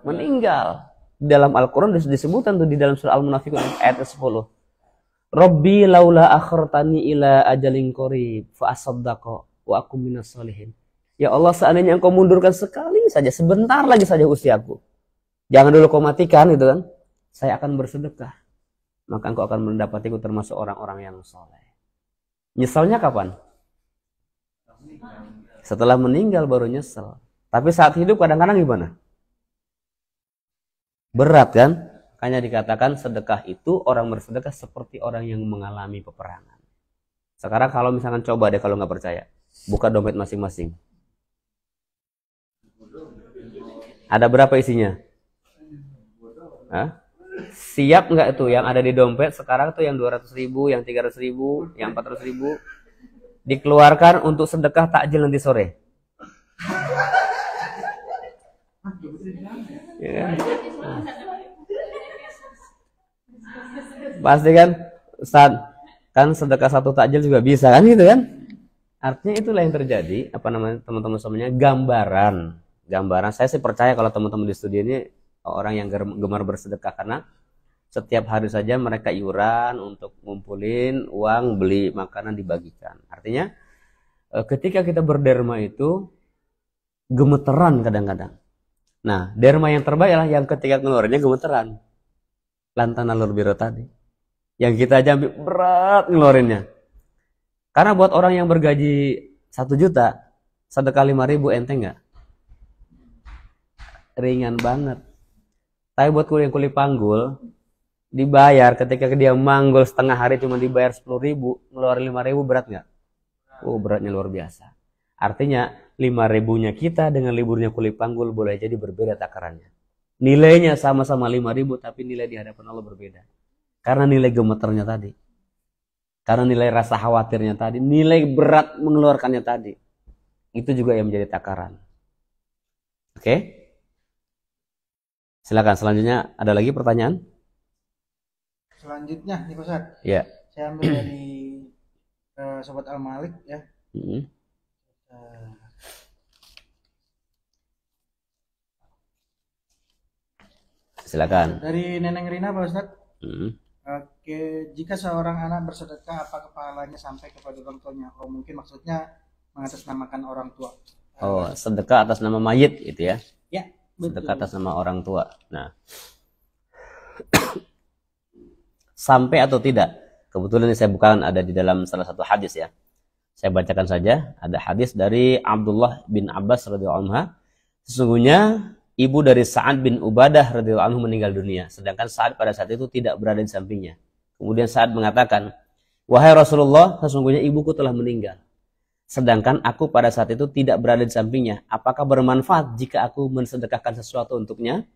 meninggal. Dalam Al-Quran disebutkan tuh di dalam surah Al-Munafiqun ayat 10. Rabbi laula akhartani ila ajalin qarib fa asaddaqa wa akum minas solihin. Ya Allah, seandainya engkau mundurkan sekali saja, sebentar lagi saja usiaku. Jangan dulu kau matikan gitu kan. Saya akan bersedekah. Maka engkau akan mendapatiku termasuk orang-orang yang soleh. Nyesalnya kapan? Setelah meninggal baru nyesel. Tapi saat hidup kadang-kadang gimana? Berat kan? Makanya dikatakan sedekah itu orang bersedekah seperti orang yang mengalami peperangan. Sekarang kalau misalkan coba deh kalau nggak percaya, buka dompet masing-masing. Ada berapa isinya? Hah? Siap nggak itu yang ada di dompet sekarang tuh yang 200.000, yang 300.000, yang 400.000 dikeluarkan untuk sedekah takjil nanti sore. Ya kan? Pasti kan, Ustaz, kan sedekah satu takjil juga bisa kan gitu kan? Artinya itulah yang terjadi, apa namanya teman-teman semuanya, gambaran. Saya sih percaya kalau teman-teman di studio ini orang yang gemar bersedekah karena setiap hari saja mereka iuran untuk ngumpulin uang beli makanan dibagikan. Artinya ketika kita berderma itu gemeteran kadang-kadang. Nah, derma yang terbaik adalah yang ketika ngeluarinnya gemeteran. Lantana lur biru tadi. Yang kita aja berat ngeluarinnya. Karena buat orang yang bergaji 1 juta, sedekah 5.000 enteng nggak? Ringan banget. Tapi buat kuliah kuli panggul, dibayar ketika dia manggul setengah hari cuma dibayar 10.000, ngeluarin 5.000 berat nggak? Oh, beratnya luar biasa. Artinya 5.000-nya kita dengan liburnya kuli panggul boleh jadi berbeda takarannya. Nilainya sama-sama 5.000 tapi nilai di hadapan Allah berbeda. Karena nilai gemeternya tadi. Karena nilai rasa khawatirnya tadi, nilai berat mengeluarkannya tadi. Itu juga yang menjadi takaran. Oke? Silakan selanjutnya, ada lagi pertanyaan? Selanjutnya nih Ustaz. Ya. Saya ambil dari Sobat Al-Malik ya. Silakan. Dari Neneng Rina Pak Ustaz. Oke, jika seorang anak bersedekah apakah pahalanya sampai kepada orang tuanya? Oh, mungkin maksudnya mengatasnamakan orang tua. Oh, sedekah atas nama mayit itu ya? Ya, betul. Sedekah atas nama orang tua. Nah, sampai atau tidak? Kebetulan ini saya bukan ada di dalam salah satu hadis ya. Saya bacakan saja. Ada hadis dari Abdullah bin Abbas radhiyallahu anhu. Sesungguhnya ibu dari Sa'ad bin Ubadah radhiyallahu anhu meninggal dunia, sedangkan Sa'ad pada saat itu tidak berada di sampingnya. Kemudian Sa'ad mengatakan, "Wahai Rasulullah, sesungguhnya ibuku telah meninggal, sedangkan aku pada saat itu tidak berada di sampingnya. Apakah bermanfaat jika aku mensedekahkan sesuatu untuknya?"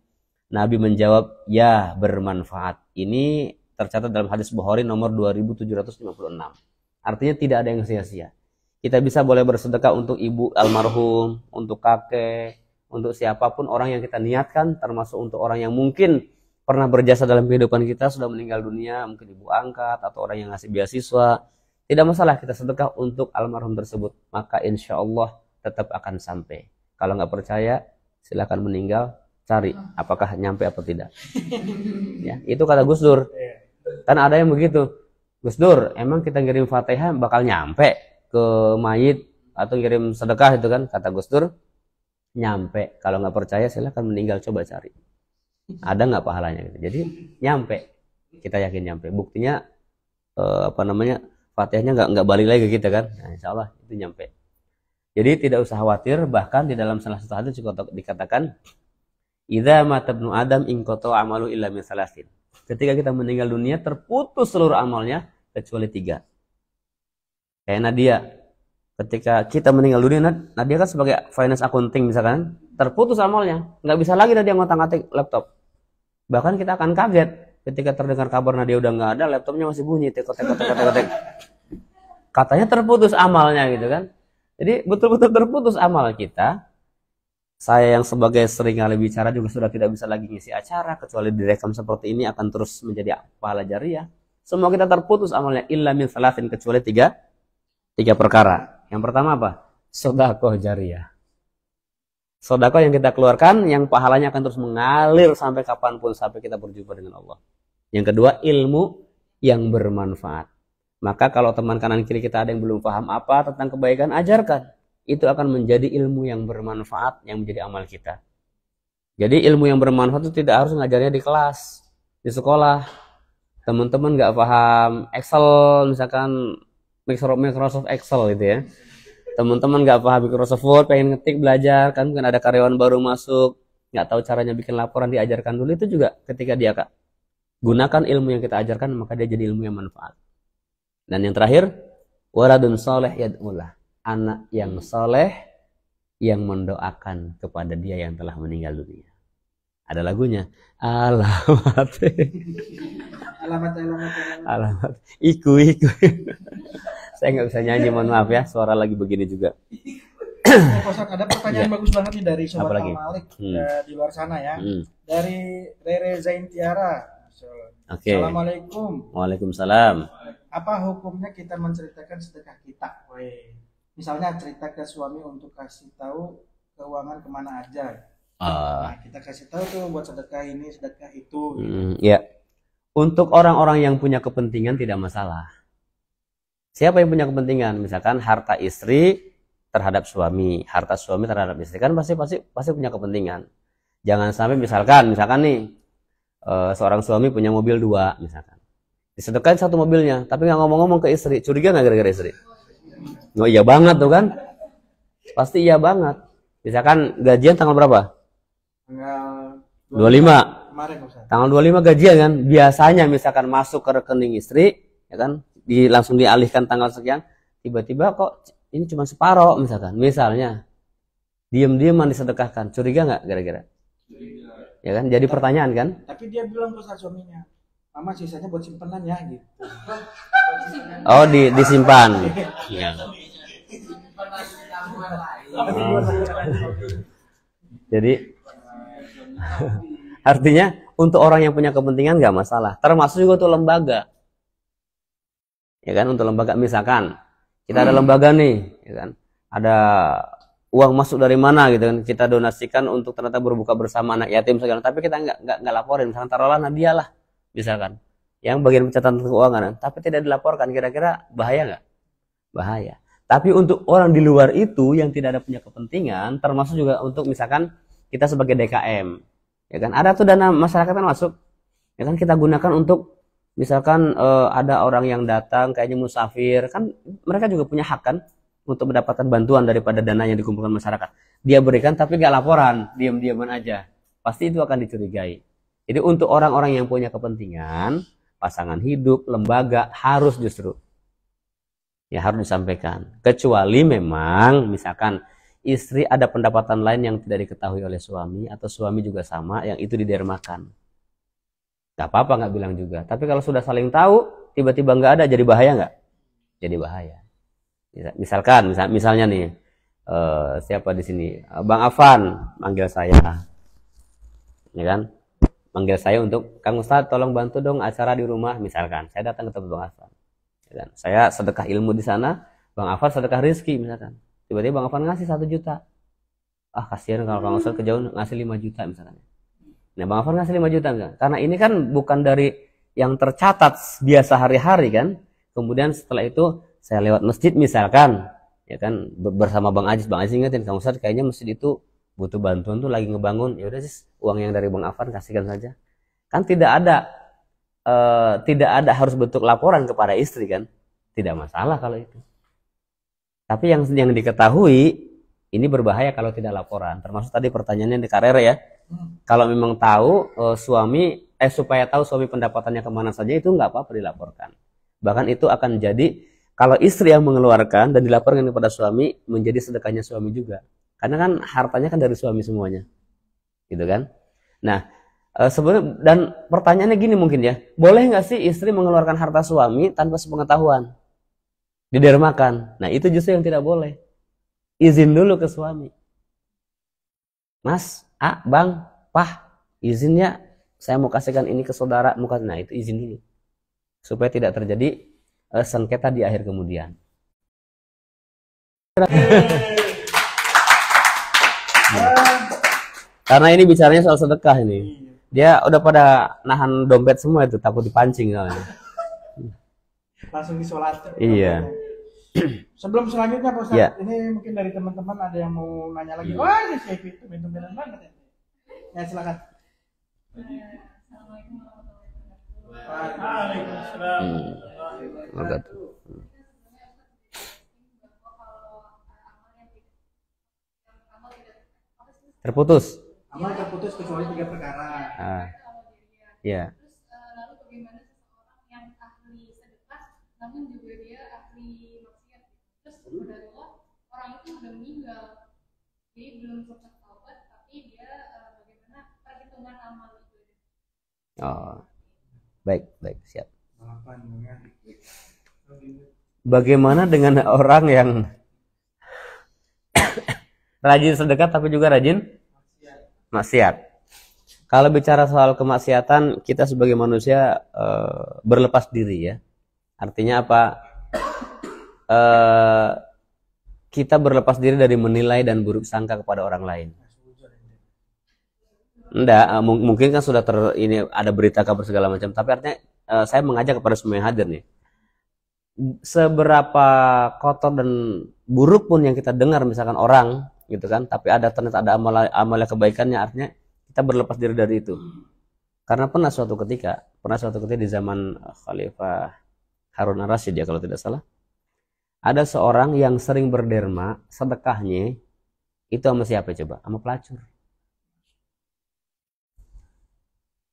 Nabi menjawab, "Ya, bermanfaat." Ini tercatat dalam hadis Bukhari nomor 2756. Artinya tidak ada yang sia-sia. Kita bisa boleh bersedekah untuk ibu almarhum, untuk kakek, untuk siapapun orang yang kita niatkan, termasuk untuk orang yang mungkin pernah berjasa dalam kehidupan kita, sudah meninggal dunia, mungkin ibu angkat atau orang yang ngasih beasiswa. Tidak masalah kita sedekah untuk almarhum tersebut, maka insya Allah tetap akan sampai. Kalau nggak percaya, silakan meninggal, cari apakah nyampe atau tidak. Ya, itu kata Gus Dur. Kan ada yang begitu, Gus Dur, emang kita ngirim Fatihah bakal nyampe ke mayit atau ngirim sedekah itu kan? Kata Gus Dur, nyampe. Kalau nggak percaya silahkan meninggal, coba cari ada nggak pahalanya gitu. Jadi nyampe, kita yakin nyampe. Buktinya Fatihahnya nggak balik lagi ke kita kan. Nah, insya Allah itu nyampe. Jadi tidak usah khawatir. Bahkan di dalam salah satu hadis juga dikatakan, idza mata ibnu adam inqata amalu illa min salasin. Ketika kita meninggal dunia terputus seluruh amalnya kecuali 3. Kayak Nadia. Ketika kita meninggal dunia, Nadia kan sebagai finance accounting misalkan, terputus amalnya, nggak bisa lagi Nadia ngotak-ngatik laptop. Bahkan kita akan kaget ketika terdengar kabar Nadia udah nggak ada, laptopnya masih bunyi, tek-tek. Katanya terputus amalnya gitu kan. Jadi betul-betul terputus amal kita. Saya yang sebagai sering kali bicara juga sudah tidak bisa lagi ngisi acara, kecuali direkam seperti ini akan terus menjadi pahala jariah. Semua kita terputus amalnya illa min salasin, kecuali tiga perkara. Yang pertama apa? Sedekah jariah. Sedekah yang kita keluarkan yang pahalanya akan terus mengalir sampai kapanpun, sampai kita berjumpa dengan Allah. Yang kedua, ilmu yang bermanfaat. Maka kalau teman kanan kiri kita ada yang belum paham apa tentang kebaikan, ajarkan. Itu akan menjadi ilmu yang bermanfaat yang menjadi amal kita. Jadi ilmu yang bermanfaat itu tidak harus ngajarnya di kelas, di sekolah. Teman-teman nggak paham Excel, misalkan Microsoft Excel gitu ya. Teman-teman nggak paham Microsoft Word, pengen ngetik belajar, kan ada karyawan baru masuk, nggak tahu caranya bikin laporan, diajarkan dulu. Itu juga ketika dia gunakan ilmu yang kita ajarkan, maka dia jadi ilmu yang manfaat. Dan yang terakhir, waladun soleh yad'ullah. Anak yang soleh yang mendoakan kepada dia yang telah meninggal dunia. Ada lagunya. Alamat. Alamat. Iku. Saya nggak bisa nyanyi, mohon maaf ya. Suara lagi begini juga. Ada pertanyaan bagus banget nih dari Sobat Malik di luar sana ya. Dari Rere Zaintiara. Oke. Assalamualaikum. Waalaikumsalam. Apa hukumnya kita menceritakan sedekah kita? Misalnya cerita ke suami untuk kasih tahu keuangan kemana aja. Nah, kita kasih tahu tuh buat sedekah ini, sedekah itu. Gitu. Ya. Untuk orang-orang yang punya kepentingan tidak masalah. Siapa yang punya kepentingan? Misalkan harta istri terhadap suami, harta suami terhadap istri, kan pasti punya kepentingan. Jangan sampai misalkan nih seorang suami punya mobil 2 misalkan. Disedekahin 1 mobilnya, tapi nggak ngomong-ngomong ke istri. Curiga nggak gara-gara istri? Oh iya banget tuh kan? Pasti iya banget. Misalkan gajian tanggal berapa? Tanggal 25. Kemarin, Ustaz. Tanggal 25 gajian kan? Biasanya misalkan masuk ke rekening istri, ya kan? Langsung dialihkan tanggal sekian. Tiba-tiba kok ini cuma separoh misalkan. Misalnya diam-diaman disedekahkan. Curiga nggak gara-gara? Ya kan? Jadi pertanyaan kan? Tapi dia bilang ke suaminya, Mama sisanya buat simpenan ya gitu. Oh, disimpan. Ya. Jadi artinya untuk orang yang punya kepentingan nggak masalah. Termasuk juga untuk lembaga. Ya kan, untuk lembaga misalkan kita ada lembaga nih, ya kan? Ada uang masuk dari mana gitu kan, kita donasikan untuk ternyata berbuka bersama anak yatim segala, tapi kita nggak laporin. Misalkan taruhlah Nadia lah misalkan yang bagian pencatatan keuangan, tapi tidak dilaporkan, kira-kira bahaya nggak? Bahaya. Tapi untuk orang di luar itu yang tidak ada punya kepentingan, termasuk juga untuk misalkan kita sebagai DKM, ya kan, ada tuh dana masyarakat kan masuk, ya kan, kita gunakan untuk misalkan ada orang yang datang kayaknya musafir, kan mereka juga punya hak kan untuk mendapatkan bantuan daripada dana yang dikumpulkan masyarakat. Dia berikan tapi nggak laporan, diam-diaman aja, pasti itu akan dicurigai. Jadi untuk orang-orang yang punya kepentingan, pasangan hidup, lembaga, harus justru ya harus disampaikan. Kecuali memang misalkan istri ada pendapatan lain yang tidak diketahui oleh suami, atau suami juga sama, yang itu didermakan. Gak apa-apa nggak bilang juga. Tapi kalau sudah saling tahu, tiba-tiba nggak ada, jadi bahaya nggak? Jadi bahaya. Misalnya nih, siapa di sini? Bang Afan manggil saya, ya kan? Manggil saya untuk, Kang Ustadz tolong bantu dong acara di rumah, misalkan. Saya datang ke tempat Bang Afan. Ya kan? Saya sedekah ilmu di sana, Bang Afan sedekah rezeki misalkan. Tiba-tiba Bang Afan ngasih 1 juta. Ah kasihan kalau Kang Ustadz kejauhan ngasih 5 juta misalkan. Nah Bang Afan ngasih 5 juta enggak? Karena ini kan bukan dari yang tercatat biasa hari-hari kan. Kemudian setelah itu saya lewat masjid misalkan, ya kan, bersama Bang Aziz ingetin, Kang Ustadz kayaknya masjid itu butuh bantuan tuh, lagi ngebangun. Ya udah sih, uang yang dari Bang Afan kasihkan saja. Kan tidak ada harus bentuk laporan kepada istri kan, tidak masalah kalau itu. Tapi yang diketahui ini berbahaya kalau tidak laporan. Termasuk tadi pertanyaannya di karir ya. Kalau memang tahu supaya tahu suami pendapatannya kemana saja, itu nggak apa-apa dilaporkan. Bahkan itu akan jadi, kalau istri yang mengeluarkan dan dilaporkan kepada suami, menjadi sedekahnya suami juga. Karena kan hartanya kan dari suami semuanya, gitu kan? Nah, sebenarnya, dan pertanyaannya gini mungkin ya, boleh nggak sih istri mengeluarkan harta suami tanpa sepengetahuan, didermakan? Nah itu justru yang tidak boleh. Izin dulu ke suami. Mas, Bang, Pah, izin ya, saya mau kasihkan ini ke saudara, nah itu izin dulu supaya tidak terjadi sengketa di akhir kemudian. Karena ini bicaranya soal sedekah ini. Dia udah pada nahan dompet semua itu, takut dipancing soalnya. Langsung disolat. Iya. Sebelum selanjutnya Pak Ustadz, Ya. ini mungkin dari teman-teman ada yang mau nanya lagi. Wah, ini si Evi itu bener-bener banget ya. Ya silakan. Assalamualaikum warahmatullahi wabarakatuh. Waalaikumsalam. Terputus. Amal terputus kecuali 3 perkara. Ya. Terus lalu bagaimana seseorang yang ahli sedekah namun juga dia ahli maksiat? Terus kemudian orang itu sudah meninggal, jadi belum sempat taubat, tapi dia bagaimana perhitungan amal itu? Oh, baik, siap. Balapan, ya. Bagaimana dengan orang yang rajin sedekah tapi juga rajin maksiat? Kalau bicara soal kemaksiatan, kita sebagai manusia berlepas diri ya. Artinya apa? Kita berlepas diri dari menilai dan buruk sangka kepada orang lain. Enggak, mungkin kan sudah ini ada berita kabar segala macam, tapi artinya saya mengajak kepada semua yang hadir nih. Seberapa kotor dan buruk pun yang kita dengar misalkan orang gitu kan, tapi ternyata ada amal kebaikannya, artinya kita berlepas diri dari itu. Karena pernah suatu ketika di zaman Khalifah Harun ar-Rasyid ya kalau tidak salah, ada seorang yang sering berderma, sedekahnya itu sama siapa coba? Sama pelacur.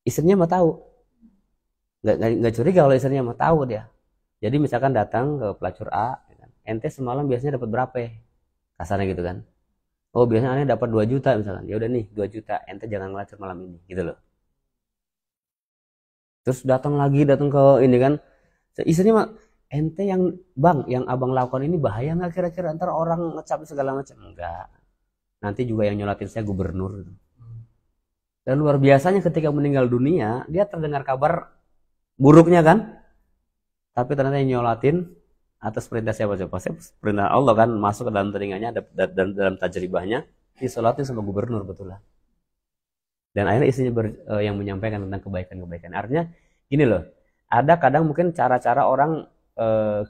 Istrinya mau tahu, nggak curiga kalau istrinya mau tahu dia. Jadi misalkan datang ke pelacur A, ente semalam biasanya dapat berapa ya? Kasarnya gitu kan. Oh biasanya aneh dapat 2 juta misalkan. Ya udah nih 2 juta, ente jangan ngelacur malam ini, gitu loh. Terus datang ke ini kan, istrinya mah, ente yang abang lakukan ini bahaya nggak kira-kira, ntar orang ngecap segala macam? Enggak. Nanti juga yang nyolatin saya gubernur. Dan luar biasanya ketika meninggal dunia, dia terdengar kabar buruknya kan? Tapi ternyata yang nyolatin atas perintah siapa? Perintah Allah kan, masuk ke dalam telinganya dan dalam tajribahnya disolatin sama gubernur betulan. Dan akhirnya istrinya yang menyampaikan tentang kebaikan-kebaikan. Artinya gini loh, ada kadang mungkin cara-cara orang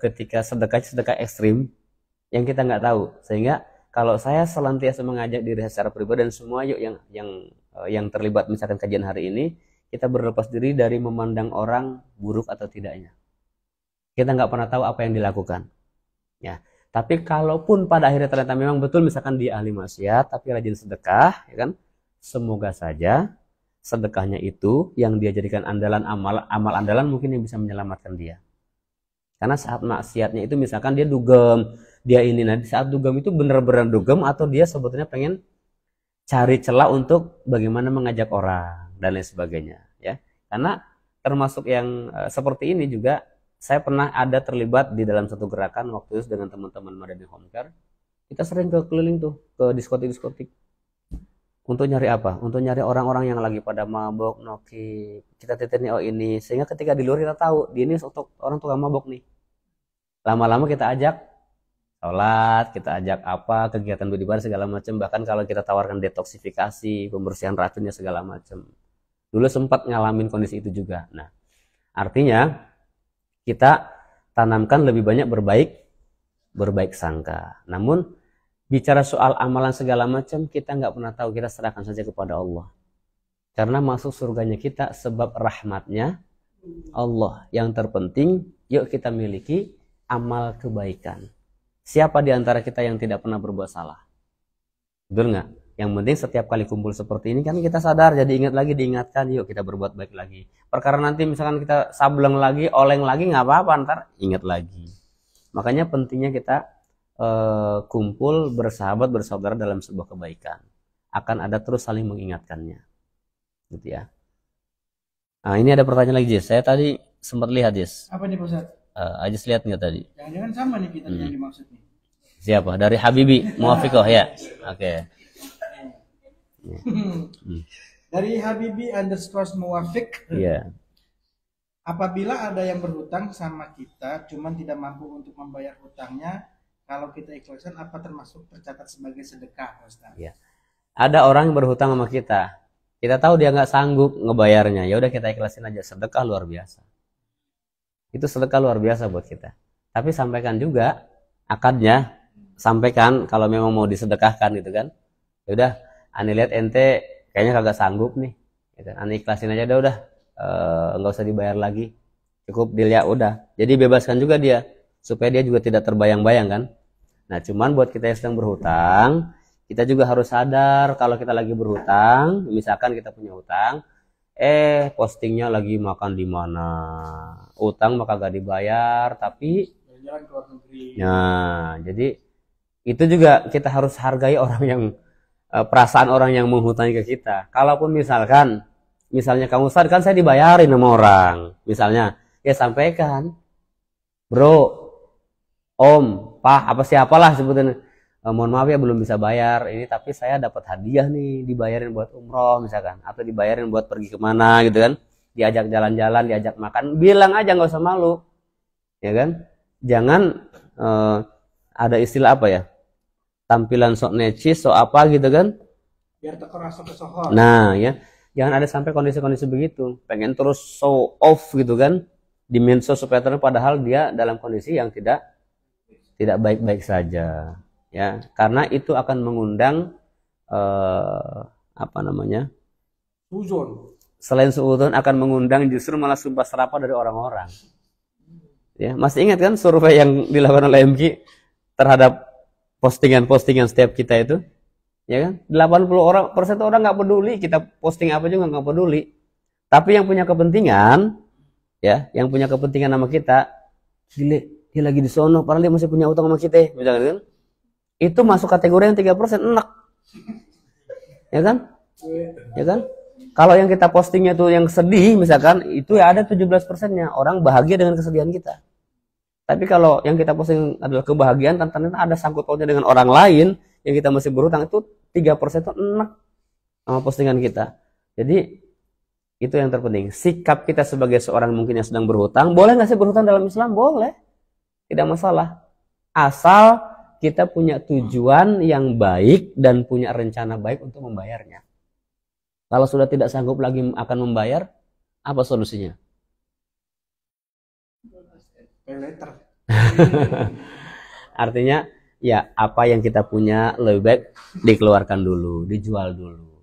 ketika sedekah ekstrim yang kita nggak tahu. Sehingga kalau saya senantiasa mengajak diri secara pribadi dan semua yuk yang terlibat misalkan kajian hari ini, kita berlepas diri dari memandang orang buruk atau tidaknya. Kita nggak pernah tahu apa yang dilakukan. Ya, tapi kalaupun pada akhirnya ternyata memang betul misalkan dia ahli maksiat tapi rajin sedekah, ya kan? Semoga saja sedekahnya itu yang dia jadikan amal andalan mungkin yang bisa menyelamatkan dia. Karena saat maksiatnya itu misalkan dia dugem, dia ini nanti saat dugem itu benar-benar dugem atau dia sebetulnya pengen cari celah untuk bagaimana mengajak orang dan lain sebagainya, ya. Karena termasuk yang seperti ini juga saya pernah ada terlibat di dalam satu gerakan waktu itu dengan teman-teman Madani Home Care. Kita sering keliling tuh ke diskotik. Untuk nyari apa? Untuk nyari orang-orang yang lagi pada mabok, noki. Kita titik nih, ini. Sehingga ketika di luar kita tahu, di ini untuk orang tukang mabok nih. Lama-lama kita ajak sholat, kita ajak apa, kegiatan beribadah segala macam. Bahkan kalau kita tawarkan detoksifikasi, pembersihan racunnya segala macam. Dulu sempat ngalamin kondisi itu juga. Nah, artinya kita tanamkan lebih banyak berbaik sangka. Namun bicara soal amalan segala macam kita nggak pernah tahu, kita serahkan saja kepada Allah. Karena masuk surganya kita sebab rahmatnya Allah. Yang terpenting yuk kita miliki amal kebaikan. Siapa di antara kita yang tidak pernah berbuat salah? Betul nggak? Yang penting setiap kali kumpul seperti ini kan kita sadar, jadi ingat lagi, diingatkan, yuk kita berbuat baik lagi. Perkara nanti misalkan kita sableng lagi, oleng lagi, nggak apa-apa, ntar ingat lagi. Makanya pentingnya kita kumpul bersahabat, bersaudara dalam sebuah kebaikan. Akan ada terus saling mengingatkannya. Gitu ya. Nah ini ada pertanyaan lagi, Jess. Saya tadi sempat lihat, Jess. Apa nih Pak Ustadz? Ajis lihat nggak tadi? Jangan-jangan sama nih kita yang dimaksud nih. Siapa? Dari Habibi Muafiqoh ya. Oke. Ya. Dari Habibi underscore Muwafiq. Iya. Apabila ada yang berhutang sama kita, cuman tidak mampu untuk membayar hutangnya, kalau kita ikhlaskan apa termasuk tercatat sebagai sedekah, Ustaz? Iya. Ada orang yang berhutang sama kita. Kita tahu dia nggak sanggup ngebayarnya. Ya udah kita ikhlasin aja. Sedekah luar biasa. Itu sedekah luar biasa buat kita. Tapi sampaikan juga akadnya. Sampaikan kalau memang mau disedekahkan gitu kan. Ya udah, ane lihat ente kayaknya kagak sanggup nih. Gitu. Ane ikhlasin aja udah. Nggak usah dibayar lagi, cukup deal ya udah. Jadi bebaskan juga dia supaya dia juga tidak terbayang-bayang kan. Nah cuman buat kita yang sedang berhutang, kita juga harus sadar kalau kita lagi berhutang, misalkan kita punya hutang, postingnya lagi makan di mana, utang maka gak dibayar, tapi Jalan ke luar negeri. nah jadi itu juga kita harus hargai orang yang perasaan orang yang menghutangi ke kita. Kalaupun misalnya kamu Ustaz kan saya dibayarin sama orang, misalnya ya sampaikan, bro, om, pak, apa siapalah sebutin, mohon maaf ya belum bisa bayar ini, tapi saya dapat hadiah nih, dibayarin buat umroh misalkan, atau dibayarin buat pergi kemana gitu kan, diajak jalan-jalan, diajak makan, bilang aja nggak usah malu, ya kan, jangan ada istilah apa ya, tampilan sok necis, sok apa gitu kan, Biar terkerasa kesohor. nah ya. Jangan ada sampai kondisi-kondisi begitu. Pengen terus show off gitu kan. Di medsos supaya terus padahal dia dalam kondisi yang tidak baik-baik saja. Ya, karena itu akan mengundang Suzon. Selain suudzon akan mengundang justru malah sumpah serapah dari orang-orang. Ya, masih ingat kan survei yang dilakukan oleh MQ terhadap postingan-postingan setiap kita itu? Ya kan, 80% orang nggak peduli kita posting apa juga nggak peduli, tapi yang punya kepentingan ya, yang punya kepentingan sama kita, gile dia lagi di sono padahal dia masih punya utang sama kita misalkan kan, itu masuk kategori yang 3% enak ya kan. Kalau yang kita postingnya tuh yang sedih misalkan, itu ya ada 17%-nya orang bahagia dengan kesedihan kita. Tapi kalau yang kita posting adalah kebahagiaan, ternyata ada sangkut pautnya dengan orang lain yang kita masih berhutang, itu 3% itu enak sama postingan kita. Jadi itu yang terpenting. Sikap kita sebagai seorang mungkin yang sedang berhutang, boleh nggak sih berhutang dalam Islam? Boleh, tidak masalah. Asal kita punya tujuan yang baik dan punya rencana baik untuk membayarnya. Kalau sudah tidak sanggup lagi akan membayar, apa solusinya? Pay later. Artinya ya apa yang kita punya lebih baik dikeluarkan dulu, dijual dulu.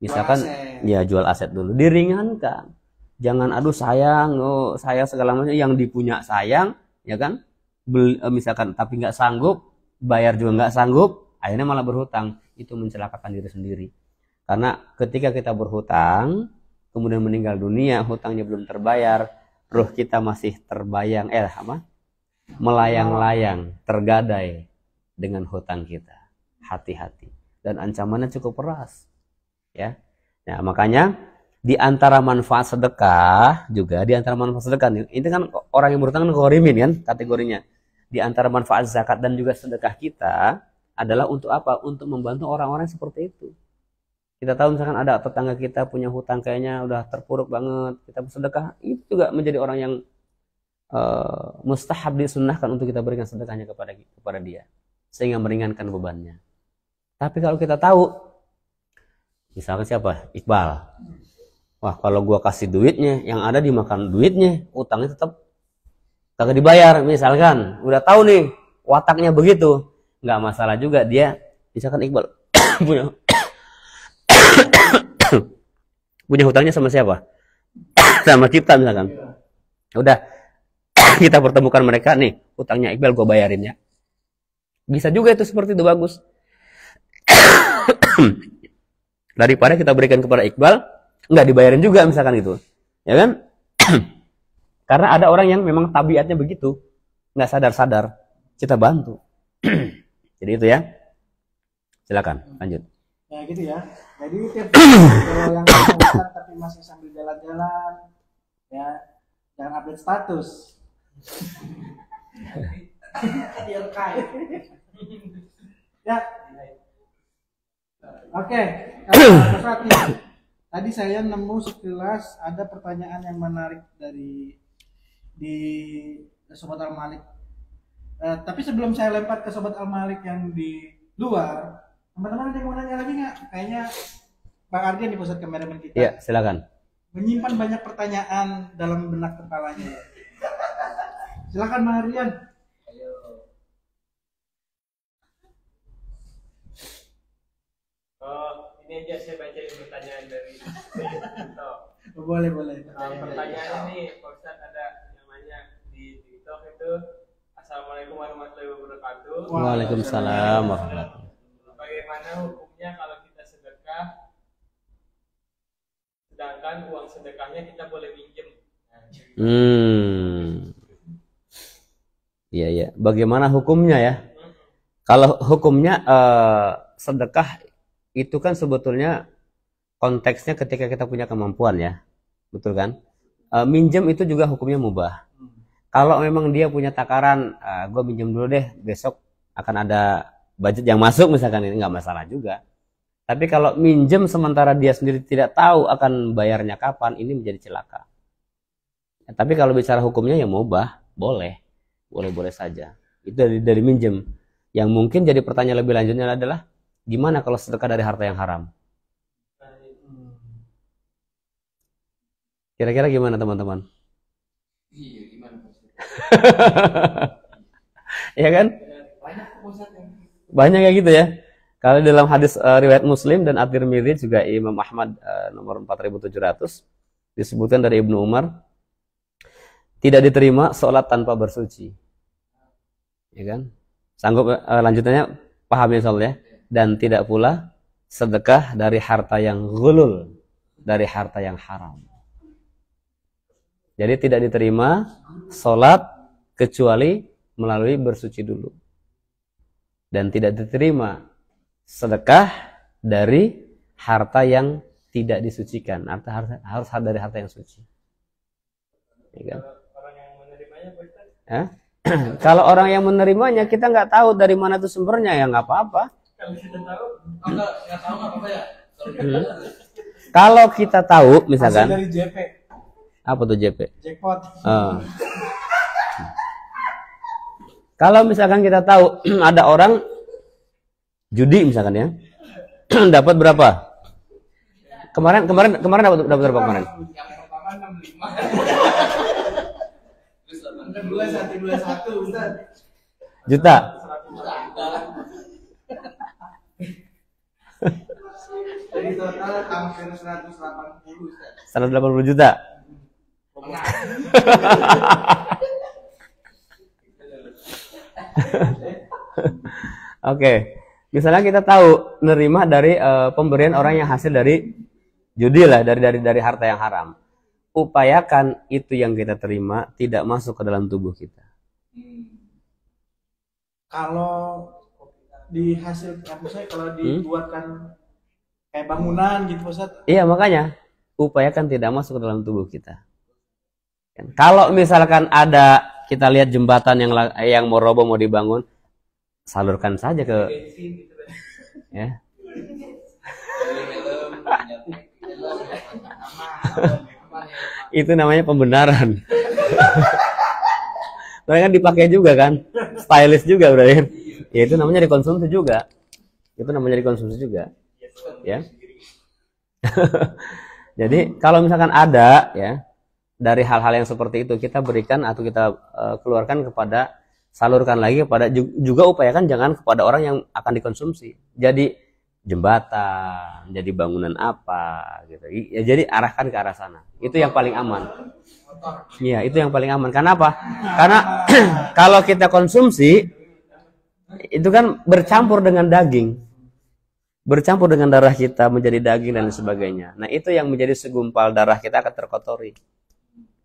Misalkan ya jual aset dulu, diringankan. Jangan aduh sayang, saya segala macam yang dipunya sayang, ya kan? Misalkan tapi nggak sanggup, bayar juga nggak sanggup, akhirnya malah berhutang. Itu mencelakakan diri sendiri. Karena ketika kita berhutang, kemudian meninggal dunia, hutangnya belum terbayar, ruh kita masih terbayang, melayang-layang, tergadai dengan hutang kita. Hati-hati. Dan ancamannya cukup keras. Ya. Nah, makanya di antara manfaat sedekah juga, di antara manfaat sedekah ini kan orang yang berhutang ghorimin kan kategorinya. Di antara manfaat zakat dan juga sedekah kita adalah untuk apa? Untuk membantu orang-orang seperti itu. Kita tahu misalkan ada tetangga kita punya hutang kayaknya udah terpuruk banget, kita bersedekah, itu juga menjadi orang yang mustahab disunnahkan untuk kita berikan sedekahnya kepada dia, sehingga meringankan bebannya. Tapi kalau kita tahu, misalkan siapa? Iqbal. Wah, kalau gua kasih duitnya, yang ada dimakan duitnya, utangnya tetap kagak dibayar, misalkan. Udah tahu nih, wataknya begitu. Nggak masalah juga dia, misalkan Iqbal punya hutangnya sama siapa? Sama kita misalkan. Udah, kita pertemukan mereka nih, hutangnya Iqbal gua bayarin ya. Bisa juga itu seperti itu, bagus. Daripada kita berikan kepada Iqbal, nggak dibayarin juga misalkan gitu, ya kan? Karena ada orang yang memang tabiatnya begitu, nggak sadar-sadar, kita bantu. Jadi itu ya. Silakan lanjut. Ya gitu ya. Jadi tips kalau yang mau tapi masih sambil jalan-jalan, ya jangan update status. Ya. Oke, Mas Rati, tadi saya nemu sekilas ada pertanyaan yang menarik dari di Sobat Al Malik. Tapi sebelum saya lempar ke Sobat Al Malik yang di luar, teman-teman ada yang mau nanya lagi nggak? Kayaknya Bang Ardian di pusat kameramen kita. Iya, silakan. Menyimpan banyak pertanyaan dalam benak kepalanya. Silakan Bang Ardian. Ini aja saya bacain pertanyaan dari Boleh. pertanyaan ini Pak Ustadz ada namanya di TikTok itu Assalamualaikum warahmatullahi wabarakatuh. Waalaikumsalam warahmatullahi. Bagaimana hukumnya kalau kita sedekah sedangkan uang sedekahnya kita boleh pinjam? Iya. Bagaimana hukumnya ya? Kalau hukumnya sedekah itu kan sebetulnya konteksnya ketika kita punya kemampuan ya, betul kan? Minjem itu juga hukumnya mubah. Kalau memang dia punya takaran, gue minjem dulu deh, besok akan ada budget yang masuk misalkan, ini nggak masalah juga. Tapi kalau minjem sementara dia sendiri tidak tahu akan bayarnya kapan, ini menjadi celaka. Ya, tapi kalau bicara hukumnya ya mubah, boleh saja. Itu dari minjem. Yang mungkin jadi pertanyaan lebih lanjutnya adalah gimana kalau sedekah dari harta yang haram? Kira-kira gimana teman-teman? Iya, gimana? Ya kan? Banyak kayak gitu ya. Kalau dalam hadis riwayat Muslim dan At-Tirmidzi juga Imam Ahmad nomor 4700 disebutkan dari Ibnu Umar, tidak diterima sholat tanpa bersuci. Ya kan? Sanggup lanjutannya paham ya soalnya? Dan tidak pula sedekah dari harta yang ghulul, dari harta yang haram. Jadi tidak diterima sholat kecuali melalui bersuci dulu. Dan tidak diterima sedekah dari harta yang tidak disucikan. Harus dari harta yang suci. Ya kan? Orang yang menerimanya Kalau orang yang menerimanya kita nggak tahu dari mana itu sumbernya, ya nggak apa-apa. kalau kita tahu nggak tahu apa ya. Kalau kita tahu misalkan Hasil dari JP. apa tuh JP? Jackpot. Kalau misalkan kita tahu ada orang judi misalkan ya, dapat berapa? Kemarin dapat berapa kemarin? Yang pertama 65. Terus 16 Ustaz. Juta. Jadi total hampir 180 Ustaz. 180 juta. Oke. Misalnya kita tahu nerima dari pemberian orang yang hasil dari judi lah, dari harta yang haram. Upayakan itu yang kita terima tidak masuk ke dalam tubuh kita. Kalau di hasil misalnya kalau dibuatkan kayak bangunan gitu Ustaz. Iya, makanya upayakan tidak masuk ke dalam tubuh kita. Kalau misalkan ada kita lihat jembatan yang mau roboh mau dibangun, salurkan saja ke ya. Itu namanya pembenaran. Mereka kan dipakai juga kan, stylish juga berarti. Ya itu namanya dikonsumsi juga. Ya. Jadi kalau misalkan ada ya dari hal-hal yang seperti itu kita berikan atau kita keluarkan kepada, salurkan lagi kepada, juga upayakan jangan kepada orang yang akan dikonsumsi. Jadi jembatan, jadi bangunan apa gitu. Ya, jadi arahkan ke arah sana. Itu yang paling aman. Iya, itu yang paling aman. Kenapa? Karena kalau kita konsumsi itu kan bercampur dengan daging. Bercampur dengan darah kita menjadi daging dan sebagainya. Nah, itu yang menjadi segumpal darah kita akan terkotori.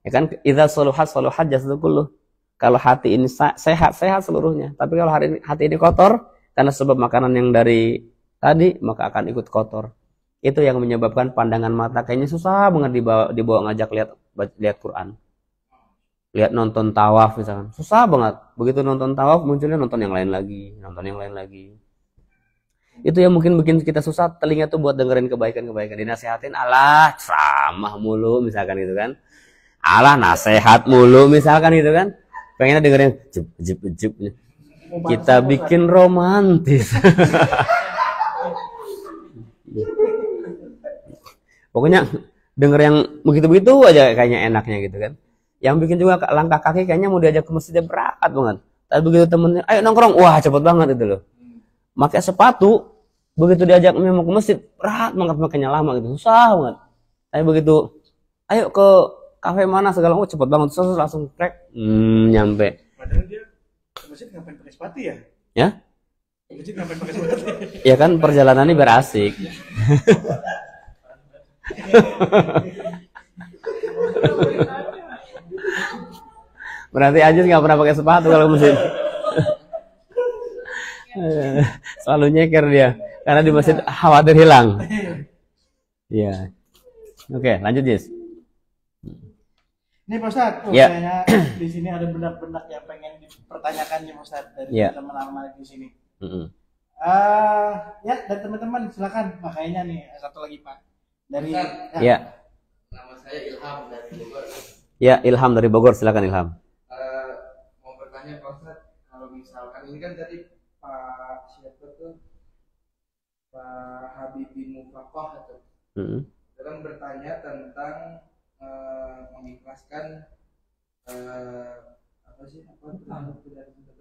Ya kan? Idza saluhat saluhat jasadu kulluh. Kalau hati ini sehat seluruhnya. Tapi kalau hati ini kotor karena sebab makanan yang dari tadi, maka akan ikut kotor. Itu yang menyebabkan pandangan mata kayaknya susah banget dibawa ngajak lihat Quran. Lihat nonton tawaf misalkan. Susah banget. Begitu nonton tawaf munculnya nonton yang lain lagi. Itu yang mungkin bikin kita susah telinga tuh buat dengerin kebaikan-kebaikan. Dinasehatin, alah ceramah mulu misalkan gitu kan. Alah nasehat mulu misalkan gitu kan. Pengennya dengerin jep. Kita bikin romantis. Pokoknya denger yang begitu-begitu aja kayaknya enaknya gitu kan. Yang bikin juga langkah kaki kayaknya mau diajak ke masjid berat banget. Tapi begitu temennya, ayo nongkrong, wah cepet banget itu loh. Pakai sepatu, begitu diajak mau ke masjid berat banget, makanya lama gitu, susah banget. Tapi begitu, ayo ke kafe mana segala macam cepet banget, terus langsung crack, nyampe. Padahal dia ke masjid ngapain pakai sepatu ya? Ya? Ke masjid ngapain pakai sepatu? Ya kan perjalanannya biar asik. Berarti Ajis nggak pernah pakai sepatu kalau masjid. Selalu nyeker dia karena di masjid khawatir hilang. Iya. Oke, lanjut Jis. Ini Pak Ustadz, Ya. kayaknya di sini ada benak-benak yang pengen dipertanyakan nih Pak Ustadz dari Ya. teman-teman di sini. Mm-mm. Ya, dari teman-teman silakan. Kayaknya nih satu lagi Pak. Dari Ya. Nama saya Ilham dari Bogor. Ya, Ilham dari Bogor, silakan Ilham. Mau bertanya Pak Ustadz, kalau misalkan ini kan tadi Pak siapa tuh Pak Habibie Mufakoh itu Mm-mm. dalam bertanya tentang mengikhlaskan apa tuh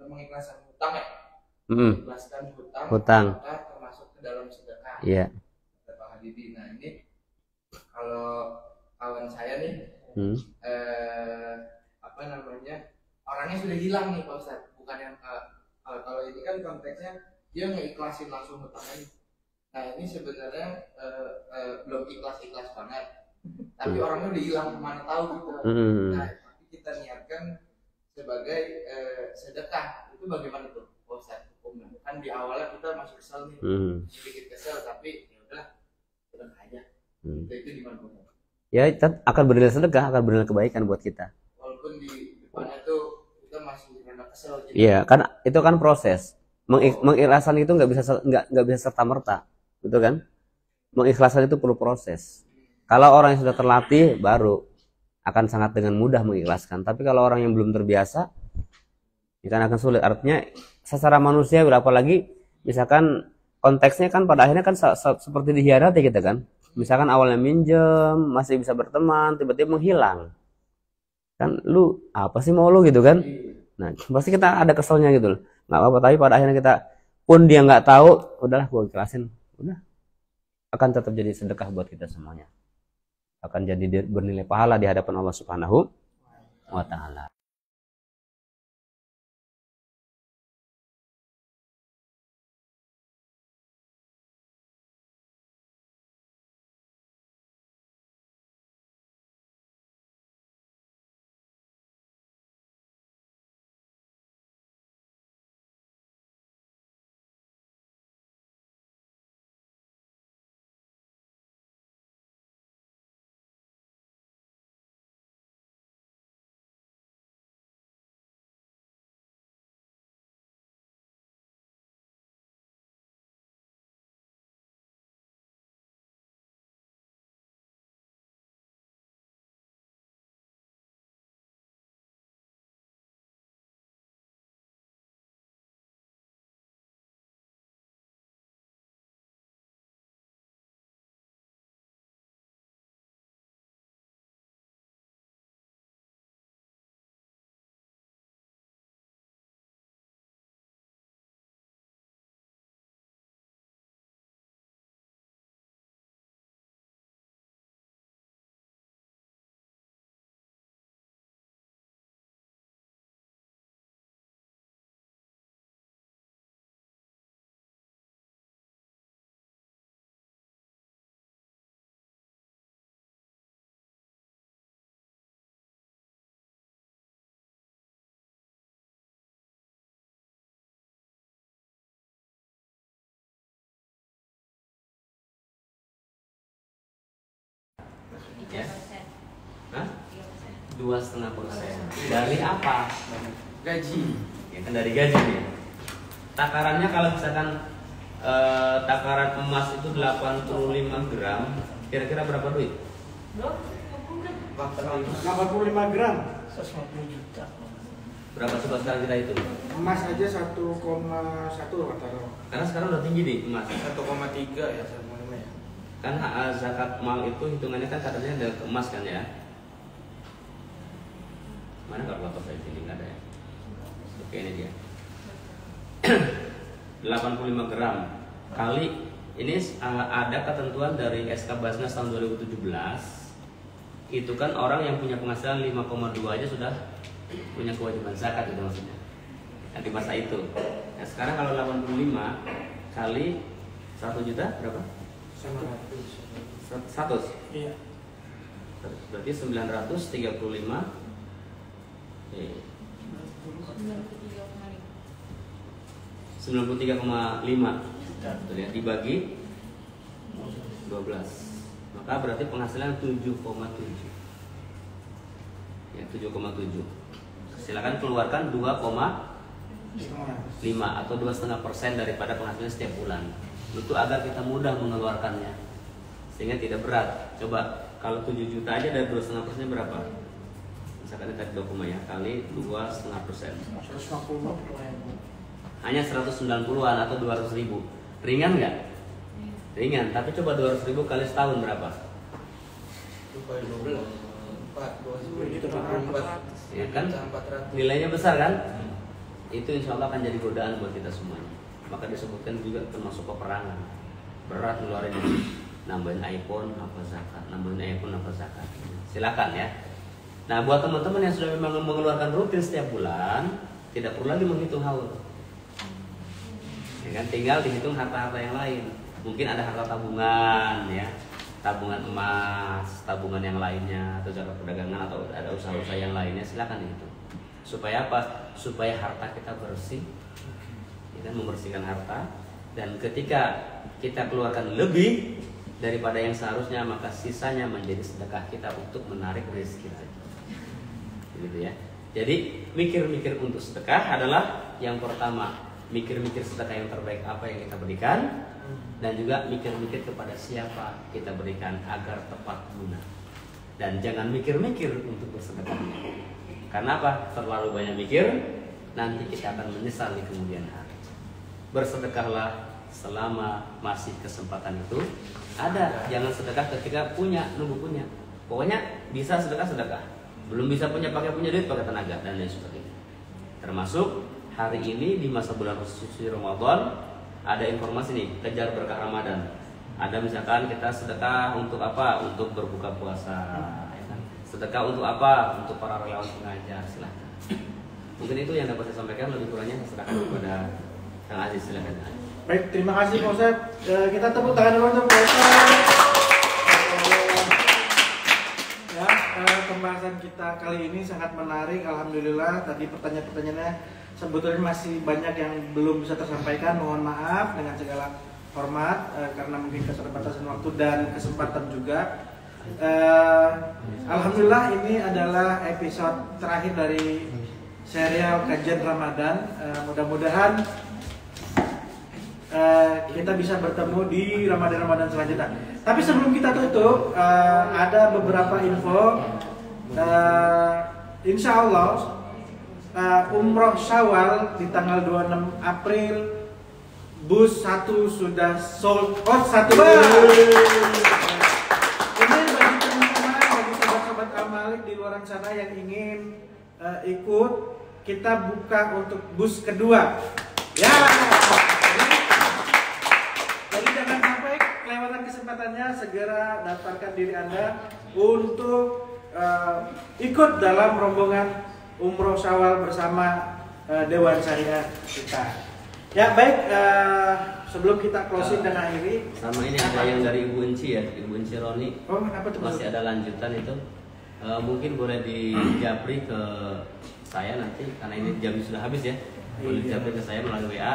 mengikhlaskan hutang ya, Mm-mm. mengikhlaskan hutang, Hutang. apakah termasuk ke dalam sedekah? Iya. Kata Pak Habibie. Nah ini kalau kawan saya nih Mm. apa namanya orangnya sudah hilang nih Pak Ustadz, bukan yang kalau ini kan konteksnya dia ngeikhlasin langsung hutangnya. Nah ini sebenarnya belum ikhlas banget, tapi orangnya udah hilang, kemana tahu gitu. Nah tapi kita niatkan sebagai sedekah, itu bagaimana tuh Pak Ustadz hukumnya? Kan di awalnya kita masih kesel nih, sedikit kesel, tapi ya udah sedekah aja. Itu gimana Pak? Ya, akan bernilai sedekah, akan bernilai kebaikan buat kita. Walaupun di depannya tuh kita masih rada kesel gitu. Iya, kan itu kan proses. Mengikhlasan itu nggak bisa serta merta, betul kan? Mengikhlasan itu perlu proses. Kalau orang yang sudah terlatih, baru akan sangat dengan mudah mengikhlaskan. Tapi kalau orang yang belum terbiasa, ya kan akan sulit. Artinya secara manusia, berapa lagi, misalkan konteksnya kan pada akhirnya kan seperti dikhianati kita kan. Misalkan awalnya minjem, masih bisa berteman, tiba-tiba menghilang. Kan lu apa sih mau lu gitu kan? Nah, pasti kita ada keselnya gitu loh. Nggak apa-apa, tapi pada akhirnya kita pun dia nggak tahu, udahlah gua ikhlasin. Udah. Akan tetap jadi sedekah buat kita semuanya. Akan jadi bernilai pahala di hadapan Allah Subhanahu wa taala. Ya. 2,5%. Dari apa? Gaji. Ya kan dari gaji nih. Takarannya kalau misalkan takaran emas itu 85 gram, kira-kira berapa duit? Bro, 85 gram. 150 juta. Berapa coba sekarang kita hitung? Emas aja 1,1 rata-rata. Karena sekarang udah tinggi nih emas. 1,3 ya sama ya. Kan zakat mal itu hitungannya kan katanya ada ke emas kan ya. Mana kalkulator saya ini nggak ada ya? Oke, ini dia. 85 gram kali ini ada ketentuan dari SK Basnas tahun 2017. Itu kan orang yang punya penghasilan 5,2 aja sudah punya kewajiban zakat itu maksudnya. Nah, di masa itu. Nah, sekarang kalau 85 kali 1 juta berapa? 100. Iya. Berarti 935. 93,5 betul ya, dibagi 12, maka berarti penghasilan 7,7 ya, 7,7. Silakan keluarkan 2,5 atau 2,5% daripada penghasilan setiap bulan, itu agar kita mudah mengeluarkannya sehingga tidak berat. Coba kalau 7 juta aja dari 2,5% berapa? Misalkan kita 2, ya, kali 2,5%, 150 hanya 190-an atau 200.000. Ringan nggak? Ringan. Tapi coba 200.000 kali setahun berapa? 12, 4, Ya kan? Nilainya besar kan? Itu insya Allah akan jadi godaan buat kita semuanya. Maka disebutkan juga termasuk peperangan. Berat ngeluarin nambahin iPhone apa zakat, nambahin iPhone apa zakat. Silakan ya. Nah, buat teman-teman yang sudah memang mengeluarkan rutin setiap bulan, tidak perlu lagi menghitung haul. Ya kan, tinggal dihitung harta-harta yang lain. Mungkin ada harta tabungan ya, tabungan emas, tabungan yang lainnya, atau zakat perdagangan, atau ada usaha-usaha yang lainnya, silakan dihitung. Supaya apa? Supaya harta kita bersih, ya kan, membersihkan harta. Dan ketika kita keluarkan lebih daripada yang seharusnya, maka sisanya menjadi sedekah kita untuk menarik rezeki kita. Gitu ya. Jadi mikir-mikir untuk sedekah adalah yang pertama, mikir-mikir sedekah yang terbaik apa yang kita berikan, dan juga mikir-mikir kepada siapa kita berikan agar tepat guna. Dan jangan mikir-mikir untuk bersedekah. Karena apa? Terlalu banyak mikir, nanti kita akan menyesal di kemudian hari. Bersedekahlah selama masih kesempatan itu ada. Jangan sedekah ketika nunggu punya. Pokoknya bisa sedekah. Belum bisa punya duit, pakai tenaga dan lain sebagainya. Termasuk hari ini di masa bulan suci Ramadan ada informasi nih, kejar berkah Ramadan. Ada misalkan kita sedekah untuk apa? Untuk berbuka puasa, ya kan? Sedekah untuk apa? Untuk para relawan pengajar. Silahkan. Mungkin itu yang dapat saya sampaikan, lebih kurangnya saya serahkan kepada Kang Aziz. Silahkan. Baik, terima kasih Pak Ustadz. Kita tepuk tangan dulu untuk Pak Ustadz. Ya, pembahasan kita kali ini sangat menarik. Alhamdulillah, tadi pertanyaan-pertanyaannya sebetulnya masih banyak yang belum bisa tersampaikan. Mohon maaf dengan segala hormat karena mungkin keterbatasan waktu dan kesempatan juga. Alhamdulillah, ini adalah episode terakhir dari serial kajian Ramadan. Mudah-mudahan kita bisa bertemu di Ramadan selanjutnya. Tapi sebelum kita tutup, ada beberapa info. Insya Allah Umroh Syawal di tanggal 26 April bus 1 sudah sold out 1. Ini bagi teman-teman, bagi sahabat-sahabat Amalik di luar sana yang ingin ikut, kita buka untuk bus kedua. Ya. Jadi jangan sampai kelewatan kesempatannya, segera daftarkan diri Anda untuk ikut dalam rombongan Umroh Syawal bersama Dewan Syariah kita. Ya baik, sebelum kita closing dan akhiri, sama ini ada yang dari Ibu Enci ya, Ibu Enci Roni. Oh, apa tuh? Masih ada lanjutan itu. Mungkin boleh dijapri ke saya nanti karena ini jam sudah habis ya. Boleh dijapri ke saya melalui WA.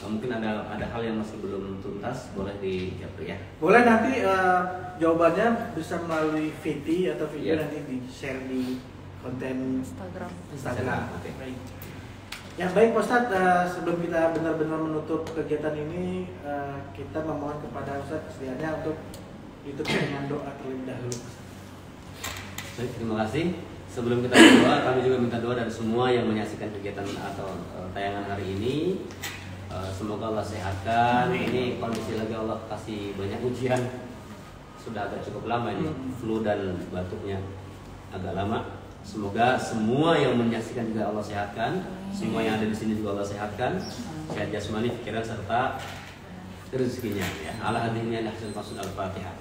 Mungkin ada hal yang masih belum tuntas, boleh dijapri ya. Boleh nanti jawabannya bisa melalui VT atau video Ya. nanti di share di konten Instagram. Oke. Baik. Ya baik Pak Ustadz, sebelum kita benar-benar menutup kegiatan ini, kita memohon kepada Ustadz kesediaannya untuk ditutup dengan doa terlebih dahulu. Baik, terima kasih. Sebelum kita berdoa, kami juga minta doa dari semua yang menyaksikan kegiatan atau tayangan hari ini. Semoga Allah sehatkan. Ini kondisi lagi Allah kasih banyak ujian. Sudah agak cukup lama ini, flu dan batuknya agak lama. Semoga semua yang menyaksikan juga Allah sehatkan, semua yang ada di sini juga Allah sehatkan, sehat jasmani, pikiran serta rezekinya. Ya, ala hadhihi al-ahsan qasul al-Fatihah.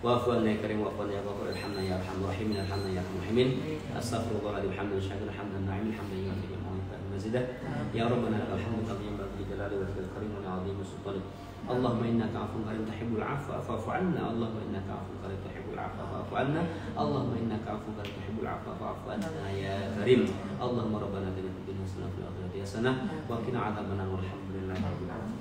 واعف عنا يا كريم واعف عنا يا غفور ارحمنا يا ارحم الراحمين ارحمنا يا ارحم الراحمين استغفر الله العظيم حمدا شاكرا حمدا ناعما حمدا يوافي مزيدا يا ربنا لك الحمد كما ينبغي لجلال وجهك الكريم ولعظيم سلطانك اللهم انك عفو كريم تحب العفو فاعف عنا اللهم انك عفو كريم تحب العفو فاعف عنا اللهم انك عفو كريم تحب العفو فاعف عنا يا كريم اللهم ربنا اتنا في الدنيا حسنه وفي الاخره حسنه وقنا عذاب النار والحمد لله رب العالمين.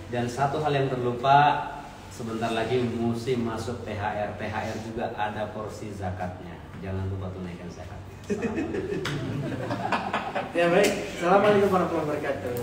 Dan satu hal yang terlupa, sebentar lagi musim masuk THR. THR juga ada porsi zakatnya. Jangan lupa tunaikan zakatnya. Ya baik. Assalamualaikum warahmatullahi wabarakatuh.